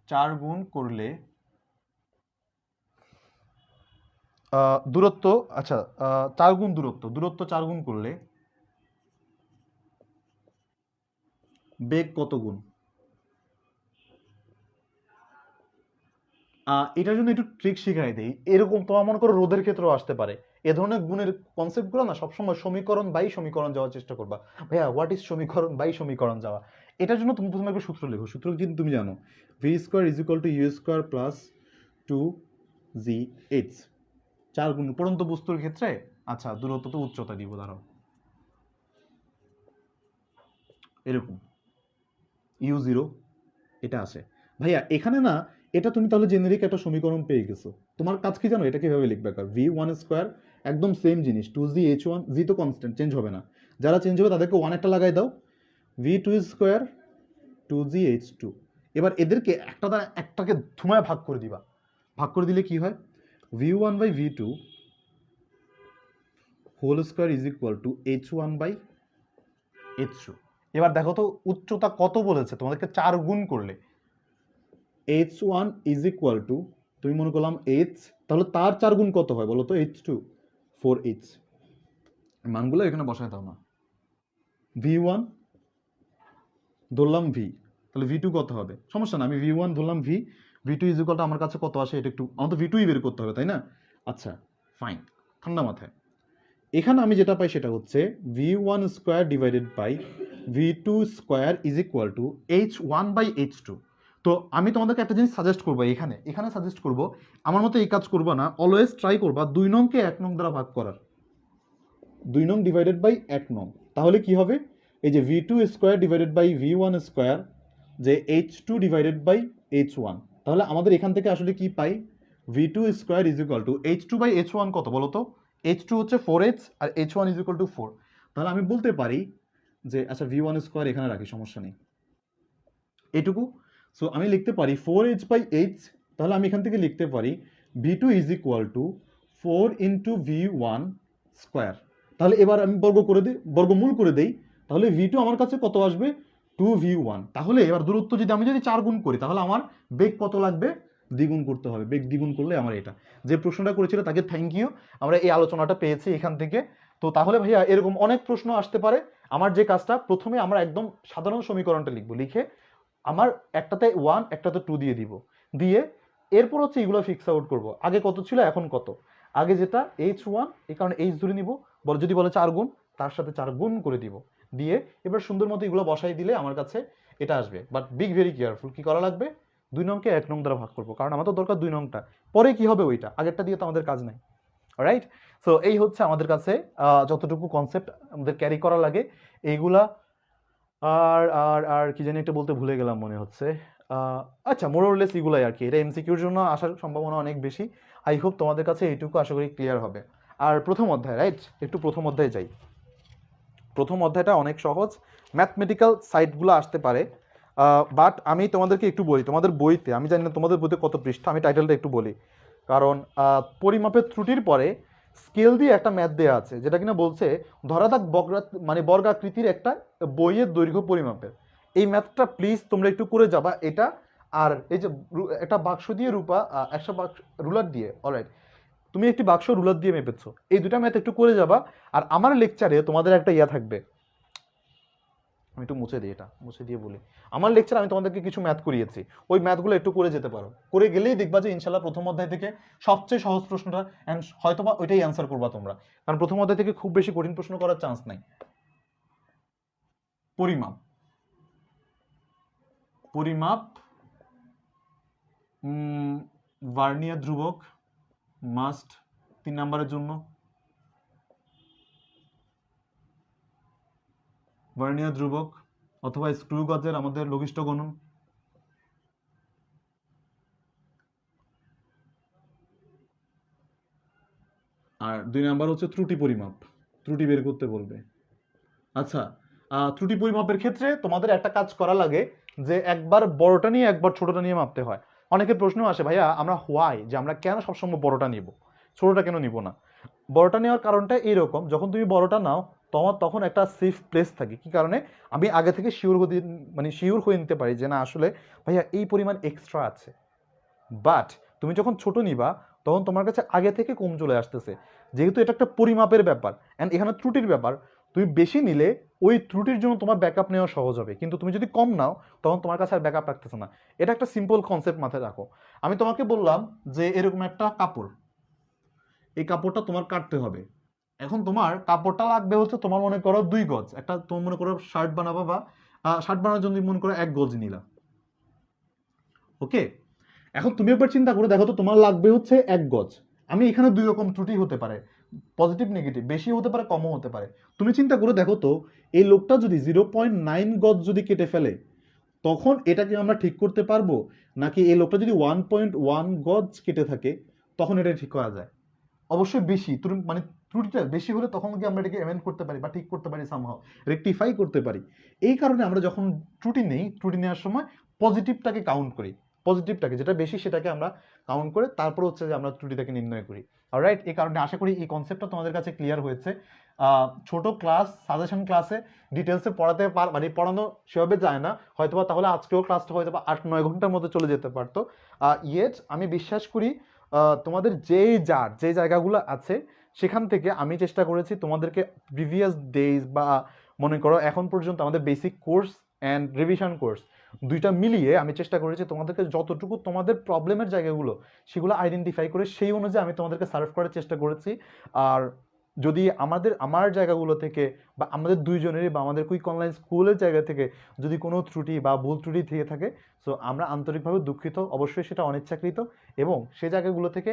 4 গুণ করলে দূরত্ব, আচ্ছা 4 গুণ দূরত্ব 4 গুণ করলে বেগ কত গুণ। এটার জন্য একটু ট্রিক শিখাই দেই। এরকম তোমার মনে করো রোধের ক্ষেত্রেও আসতে পারে, এ ধরনের গুণের কনসেপ্টগুলো না সবসময় সমীকরণ বাই সমীকরণ যাওয়ার চেষ্টা করবা। ভাইয়া হোয়াট ইজ সমীকরণ বাই সমীকরণ যাওয়া, এটার জন্য তুমি প্রথমে একটা সূত্র লেখো। সূত্র কিন্তু তুমি জানো, V square is equal to U square plus 2gh। 4 গুণ পড়ন্ত বস্তুর ক্ষেত্রে, আচ্ছা দূরত্ব তো উচ্চতা দিব, দাঁড়াও এরকম u0 এটা আসে। ভাইয়া এখানে না এটা তুমি তাহলে জেনেরিক একটা সমীকরণ পেয়ে গেছো। তোমার কাজ কি জানো, এটা কিভাবে লিখবে? v1 স্কোয়ার একদম সেম জিনিস, 2gh1, জি তো কনস্ট্যান্ট, চেঞ্জ হবে না। যারা চেঞ্জ হবে তাদেরকে 1 একটা লাগাই দাও, v2 স্কোয়ার 2gh2। এবার এদেরকে একটা দ্বারা একটাকে ধুমায় ভাগ করে দিবা। ভাগ করে দিলে কি হয়, v1 by v2 whole square is equal to h1 by h2। এবার দেখো তো উচ্চতা কত বলেছে তোমাদেরকে, 4 গুণ করলে h1 ইজ ইকুয়াল টু, তুমি মনে করলাম h, তাহলে তার 4 গুণ কত হয় বলো তো, h2 4h। মানগুলো এখানে বসায় দাও না, v1 ধরলাম v, তাহলে v2 কত হবে, সমস্যা না, আমি v1 ধরলাম v2 ইজ ইকুয়াল টু আমার কাছে কত আসে এটা একটু আমার তো v2ই বের করতে হবে তাই না। আচ্ছা ফাইন, ঠান্ডা মাথায়। এখানে আমি যেটা পাই সেটা হচ্ছে v1 square divided by v2 square is equal to h1 by h2। তো আমি তোমাদেরকে একটা জিনিস সাজেস্ট করবো, এখানে সাজেস্ট করবো, আমার মতো এই কাজ করবা না, অলওয়েজ ট্রাই করবা 2 নংকে 1 নং দ্বারা ভাগ করার, 2 নং ডিভাইডেড বাই 1 নং। তাহলে কি হবে, এই যে v2 square divided by v1 square, যে h2 ডিভাইডেড বাই h1। তাহলে আমাদের এখান থেকে আসলে কি পাই, v2 square is equal to h2 by h1 কত বলো তো, H2 হচ্ছে 4H R H1 is equal to 4। তাহলে আমি বলতে পারি যে আচ্ছা V1 স্কোয়ার এখানে রাখি, সমস্যা নেই, এটুকু। সো আমি লিখতে পারি 4H বাই H, তাহলে আমি এখান থেকে লিখতে পারি V2 is equal to 4 into V1 square. তাহলে এবার আমি বর্গমূল করে দেই, তাহলে V2 আমার কাছে কত আসবে, 2V1। তাহলে এবার দূরত্ব যদি আমি 4 গুণ করি, তাহলে আমার বেগ কত লাগবে, দ্বিগুণ করতে হবে। বেগ দ্বিগুণ করলে আমার এটা, যে প্রশ্নটা করেছিল তাকে থ্যাংক ইউ, আমরা এই আলোচনাটা পেয়েছি এখান থেকে। তো তাহলে ভাইয়া এরকম অনেক প্রশ্ন আসতে পারে। আমার যে কাজটা, প্রথমে আমরা একদম সাধারণ সমীকরণটা লিখবো, লিখে আমার একটাতে 1 একটাতে 2 দিয়ে দিব, দিয়ে এরপর হচ্ছে এগুলো ফিক্স আউট করব, আগে কত ছিল এখন কত। আগে যেটা H1, এই কারণে H ধরে নিব, যদি বলে 4 গুণ, তার সাথে 4 গুণ করে দিব, দিয়ে এবার সুন্দর মতো এগুলো বসাই দিলে আমার কাছে এটা আসবে। বাট বি ভেরি কেয়ারফুল, কি করা লাগবে, 2 নংকে 1 নং দ্বারা ভাগ করবো, কারণ আমাদের দরকার 2 নংটা, পরে কি হবে ওইটা, আগেরটা দিয়ে তো আমাদের কাজ নাই। রাইট? সো এই হচ্ছে আমাদের কাছে যতটুকু কনসেপ্ট আমাদের ক্যারি করা লাগে এইগুলা। আর আর আর কি জানি একটা বলতে ভুলে গেলাম মনে হচ্ছে। আচ্ছা, মোরলেস এগুলাই আর কি, এটা এমসিকিউর জন্য আসার সম্ভাবনা অনেক বেশি। আই হোপ তোমাদের কাছে এইটুকু আশা করি ক্লিয়ার হবে। আর প্রথম অধ্যায়, রাইট, একটু প্রথম অধ্যায়ে যাই। প্রথম অধ্যায়টা অনেক সহজ, ম্যাথমেটিক্যাল সাইটগুলো আসতে পারে, বাট আমি তোমাদেরকে একটু বলি, তোমাদের বইতে, আমি জানি না তোমাদের বইতে কত পৃষ্ঠা, আমি টাইটেলটা একটু বলি। কারণ পরিমাপের ত্রুটির পরে স্কেল দিয়ে একটা ম্যাথ দেওয়া আছে, যেটা কিনা বলছে ধরাদাগ বর্গাকৃতির একটা বইয়ের দৈর্ঘ্য পরিমাপের। এই ম্যাথটা প্লিজ তোমরা একটু করে যাবা এটা। আর এই যে একটা বাক্স দিয়ে রূপা, একটা বাক্স রুলার দিয়ে, অলরাইট, তুমি একটি বাক্স রুলার দিয়ে মেপেছো, এই দুটা ম্যাথ একটু করে যাবা। আর আমার লেকচারে তোমাদের একটা ইয়া থাকবে, আমি একটু মুছে দিই, এটা মুছে দিয়ে বলি, আমার লেকচার আমি তোমাদেরকে কিছু ম্যাথ করিয়েছি, ওই ম্যাথগুলো একটু করে যেতে পারো, করে গেলেই দেখবা যে ইনশাল্লাহ প্রথম অধ্যায় থেকে সবচেয়ে সহজ প্রশ্নটা, অ্যান্ড হয়তোবা ওইটাই অ্যান্সার করবা তোমরা, কারণ প্রথম অধ্যায় থেকে খুব বেশি কঠিন প্রশ্ন করার চান্স নাই। পরিমাপ, পরিমাপ, ভার্নিয়ার ধ্রুবক মাস্ট 3 নাম্বারের জন্য, ভার্নিয়ার ধ্রুবক অথবা স্ক্রু গজের আমাদের লঘিষ্ঠ গণন, আর 2 নাম্বার হচ্ছে ত্রুটি পরিমাপ, ত্রুটি বের করতে বলবে। আচ্ছা, ত্রুটি পরিমাপের ক্ষেত্রে তোমাদের একটা কাজ করা লাগে, যে একবার বড়টা নিয়ে একবার ছোটটা নিয়ে মাপতে হয়। অনেকের প্রশ্ন আসে, ভাইয়া আমরা হোয়াই, যে আমরা কেন সবসময় বড়টা নিব, ছোটটা কেন নিব না। বড়টা নেওয়ার কারণটা এইরকম, যখন তুমি বড়টা নাও তোমার তখন একটা সেফ প্লেস থাকে, কি কারণে, আমি আগে থেকে শিওর হয়ে নিতে পারি যে না আসলে ভাইয়া এই পরিমাণ এক্সট্রা আছে। বাট তুমি যখন ছোট নিবা তখন তোমার কাছে আগে থেকে কম চলে আসতেছে, যেহেতু এটা একটা পরিমাপের ব্যাপার অ্যান্ড এখানে ত্রুটির ব্যাপার। তুমি বেশি নিলে ওই ত্রুটির জন্য তোমার ব্যাকআপ নেওয়া সহজ হবে, কিন্তু তুমি যদি কম নাও তখন তোমার কাছে আর ব্যাকআপ রাখতেছে না। এটা একটা সিম্পল কনসেপ্ট মাথায় রাখো। আমি তোমাকে বললাম যে এরকম একটা কাপড়, এই কাপড়টা তোমার কাটতে হবে। এখন তোমার কাপড়টা লাগবে হচ্ছে, তোমার মনে করো 2 গজ, একটা তোমার মনে করো শার্ট বানাবো, বা শার্ট বানানোর জন্য মনে করো 1 গজ নিলা, ওকে। এখন তুমি একবার চিন্তা করে দেখো তো, তোমার লাগবে হচ্ছে 1 গজ। আমি এখানে 2 রকম ত্রুটি হতে পারে, পজিটিভ নেগেটিভ, বেশি হতে পারে কমও হতে পারে। তুমি চিন্তা করে দেখো তো, এই লোকটা যদি 0.9 গজ যদি কেটে ফেলে, তখন এটাকে আমরা ঠিক করতে পারবো, নাকি এই লোকটা যদি 1.1 গজ কেটে থাকে তখন এটা ঠিক করা যায়। অবশ্যই বেশি ত্রুটিটা বেশি হলে তখন কি আমরা এটাকে অ্যামেন্ড করতে পারি বা ঠিক করতে পারি, সামহাও রেকটিফাই করতে পারি। এই কারণে আমরা যখন ত্রুটি নেই, ত্রুটি নেওয়ার সময় পজিটিভটাকে কাউন্ট করি, পজিটিভটাকে যেটা বেশি সেটাকে আমরা কাউন্ট করে তারপর হচ্ছে যে আমরা ত্রুটিটাকে নির্ণয় করি। অলরাইট, এই কারণে আশা করি এই কনসেপ্টটা তোমাদের কাছে ক্লিয়ার হয়েছে। ছোট ক্লাস, সাজেশন ক্লাসে ডিটেলসে পড়াতে পড়ানো সেভাবে যায় না হয়তোবা, তাহলে আজকেও ক্লাসটা হয়তো 8-9 ঘন্টার মধ্যে চলে যেতে পারতো। ইয়েট আমি বিশ্বাস করি তোমাদের যে জায়গাগুলো আছে সেখান থেকে আমি চেষ্টা করেছি তোমাদেরকে প্রিভিয়াস ডেজ বা মনে করো এখন পর্যন্ত আমাদের basic course and revision course দুইটা মিলিয়ে আমি চেষ্টা করেছি তোমাদেরকে যতটুকু তোমাদের প্রবলেমের জায়গাগুলো সেগুলো আইডেন্টিফাই করে সেই অনুযায়ী আমি তোমাদেরকে সার্ভ করার চেষ্টা করেছি। আর যদি আমার জায়গাগুলো থেকে বা আমাদের দুইজনেরই বা আমাদের কুইক অনলাইন স্কুলের জায়গা থেকে যদি কোনো ত্রুটি বা ভুল ত্রুটি থেকে থাকে, সো আমরা আন্তরিকভাবে দুঃখিত, অবশ্যই সেটা অনিচ্ছাকৃত। এবং সেই জায়গাগুলো থেকে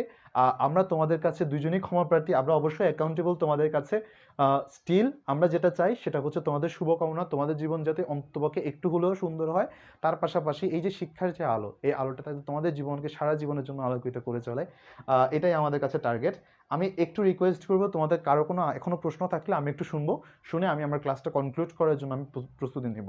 আমরা তোমাদের কাছে দুজনেই ক্ষমা প্রার্থী, আমরা অবশ্যই অ্যাকাউন্টেবল তোমাদের কাছে। স্টিল আমরা যেটা চাই সেটা হচ্ছে তোমাদের শুভকামনা, তোমাদের জীবন যাতে অন্ততপক্ষে একটু হলেও সুন্দর হয়। তার পাশাপাশি এই যে শিক্ষার যে আলো, এই আলোটা তোমাদের জীবনকে সারা জীবনের জন্য আলোকিত করে চলে, এটাই আমাদের কাছে টার্গেট। আমি একটু রিকোয়েস্ট করবো তোমাদের কারো কোনো এখনো প্রশ্ন থাকলে আমি একটু শুনবো, শুনে আমি আমার ক্লাসটা কনক্লুড করার জন্য আমি প্রস্তুতি নেব।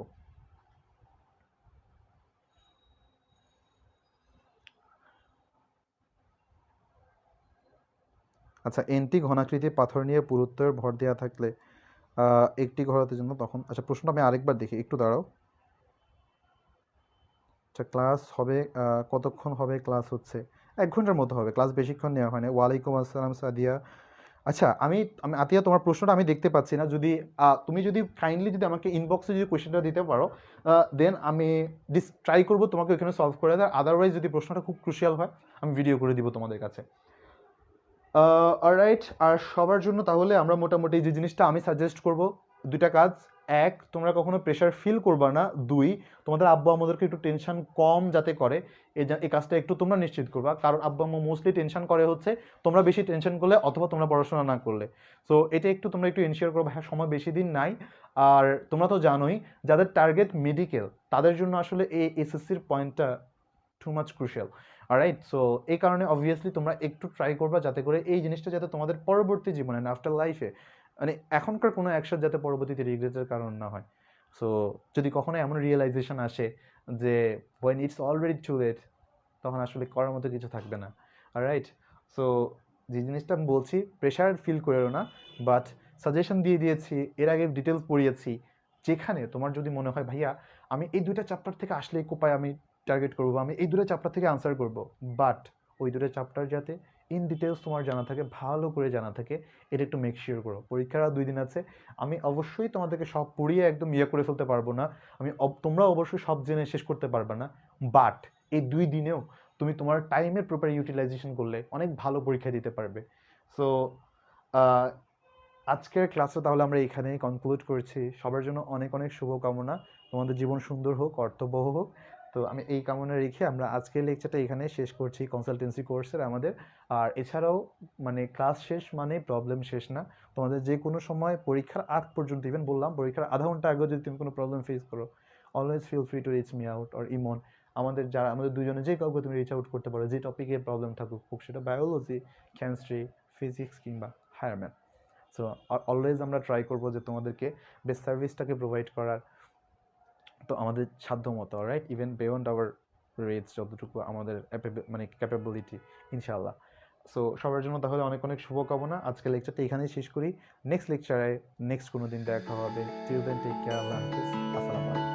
আচ্ছা, এনটি ঘনাকৃতি পাথর নিয়ে পুরুত্বের ভর দেওয়া থাকলে একটি ঘোরাতে জন্য তখন, আচ্ছা প্রশ্নটা আমি আরেকবার দেখি, একটু দাঁড়াও। আচ্ছা, ক্লাস হবে কতক্ষণ হবে? ক্লাস হচ্ছে 1 ঘন্টার মতো হবে, ক্লাস বেশিক্ষণ নেওয়া হয় না। ওয়ালাইকুম আসসালাম সাদিয়া। আচ্ছা, আমি আমি আতিয়া, তোমার প্রশ্নটা আমি দেখতে পাচ্ছি না, যদি তুমি যদি কাইন্ডলি যদি আমাকে ইনবক্সে যদি কোয়েশ্চেনটা দিতে পারো, দেন আমি ট্রাই করবো তোমাকে ওইখানে সলভ করে দেওয়ার। আদারওয়াইজ যদি প্রশ্নটা খুব ক্রুশিয়াল হয় আমি ভিডিও করে দিব তোমাদের কাছে। অলরাইট, আর সবার জন্য তাহলে আমরা মোটামুটি যে জিনিসটা আমি সাজেস্ট করব, দুইটা কাজ: এক, তোমরা কখনো প্রেশার ফিল করবা না; দুই, তোমাদের আব্বু আমাদেরকে একটু টেনশন কম যাতে করে এই কাজটা একটু তোমরা নিশ্চিত করবা, কারণ আব্বু আম্মু মোস্টলি টেনশন করে হচ্ছে তোমরা বেশি টেনশন করলে অথবা তোমরা পড়াশোনা না করলে। সো এটা একটু তোমরা একটু এনশিওর করো। হ্যাঁ, সময় বেশি দিন নাই, আর তোমরা তো জানোই যাদের টার্গেট মেডিকেল তাদের জন্য আসলে এই এসএসসির পয়েন্টটা too much crucial. Alright, so এই কারণে অবভিয়াসলি তোমরা একটু ট্রাই করবা যাতে করে এই জিনিসটা যাতে তোমাদের পরবর্তী জীবনে আফটার লাইফে, মানে এখনকার কোনো অ্যাকশন যাতে পরবর্তীতে রিগ্রেটের কারণ না হয়। সো যদি কখনো এমন রিয়েলাইজেশন আসে যে when it's already too late, তখন আসলে করার মতো কিছু থাকবে না। অলরাইট, সো যে জিনিসটা আমি বলছি, প্রেশার ফিল করো না, বাট সাজেশন দিয়ে দিয়েছি, এর আগে ডিটেলস পড়িয়েছি, যেখানে তোমার যদি মনে হয় ভাইয়া আমি এই দুইটা চ্যাপ্টার থেকে আসলে কোপায় আমি টার্গেট করবো, আমি এই দুটো চ্যাপ্টার থেকে আনসার করব, বাট ওই দুটো চ্যাপ্টার যাতে ইন ডিটেলস তোমার জানা থাকে, ভালো করে জানা থাকে, এটা একটু মেক শিওর করো। পরীক্ষার আর 2 দিন আছে, আমি অবশ্যই তোমাদেরকে সব পড়িয়ে একদম ইয়ে করে ফেলতে পারবো না, তোমরা অবশ্যই সব জেনে শেষ করতে পারবে না, বাট এই 2 দিনেও তুমি তোমার টাইমের প্রপার ইউটিলাইজেশন করলে অনেক ভালো পরীক্ষা দিতে পারবে। সো আজকের ক্লাসে তাহলে আমরা এখানেই কনক্লুড করছি। সবার জন্য অনেক অনেক শুভকামনা, তোমাদের জীবন সুন্দর হোক, অর্থবহ হোক। তো আমি এই কামনা রেখে আমরা আজকের লেকচারটা এখানে শেষ করছি কনসালটেন্সি কোর্সের আমাদের। আর এছাড়াও মানে ক্লাস শেষ মানে প্রবলেম শেষ না, তোমাদের যে কোনো সময় পরীক্ষার আগ পর্যন্ত, ইভেন বললাম পরীক্ষার আধা ঘন্টা আগেও যদি তুমি কোনো প্রবলেম ফেস করো, always feel free to reach me out or Emon. আমাদের দুজনে যে কাউকে তুমি রিচ আউট করতে পারো, যে টপিকে প্রবলেম থাকুক, হোক সেটা বায়োলজি, কেমিস্ট্রি, ফিজিক্স কিংবা হায়ার ম্যাথ। সো অলওয়েজ আমরা ট্রাই করবো যে তোমাদেরকে বেস্ট সার্ভিসটাকে প্রোভাইড করার, তো আমাদের সাধ্য মতো, right, even beyond our range, যতটুকু আমাদের মানে ক্যাপাবিলিটি, ইনশাআল্লাহ। সো সবার জন্য তাহলে অনেক অনেক শুভকামনা। আজকে লেকচারটা এখানেই শেষ করি, নেক্সট লেকচারে নেক্সট কোনো দিন দেখা হবে। টিল দেন টেক কেয়ার, আল্লাহ হাফিজ, আসসালামু আলাইকুম।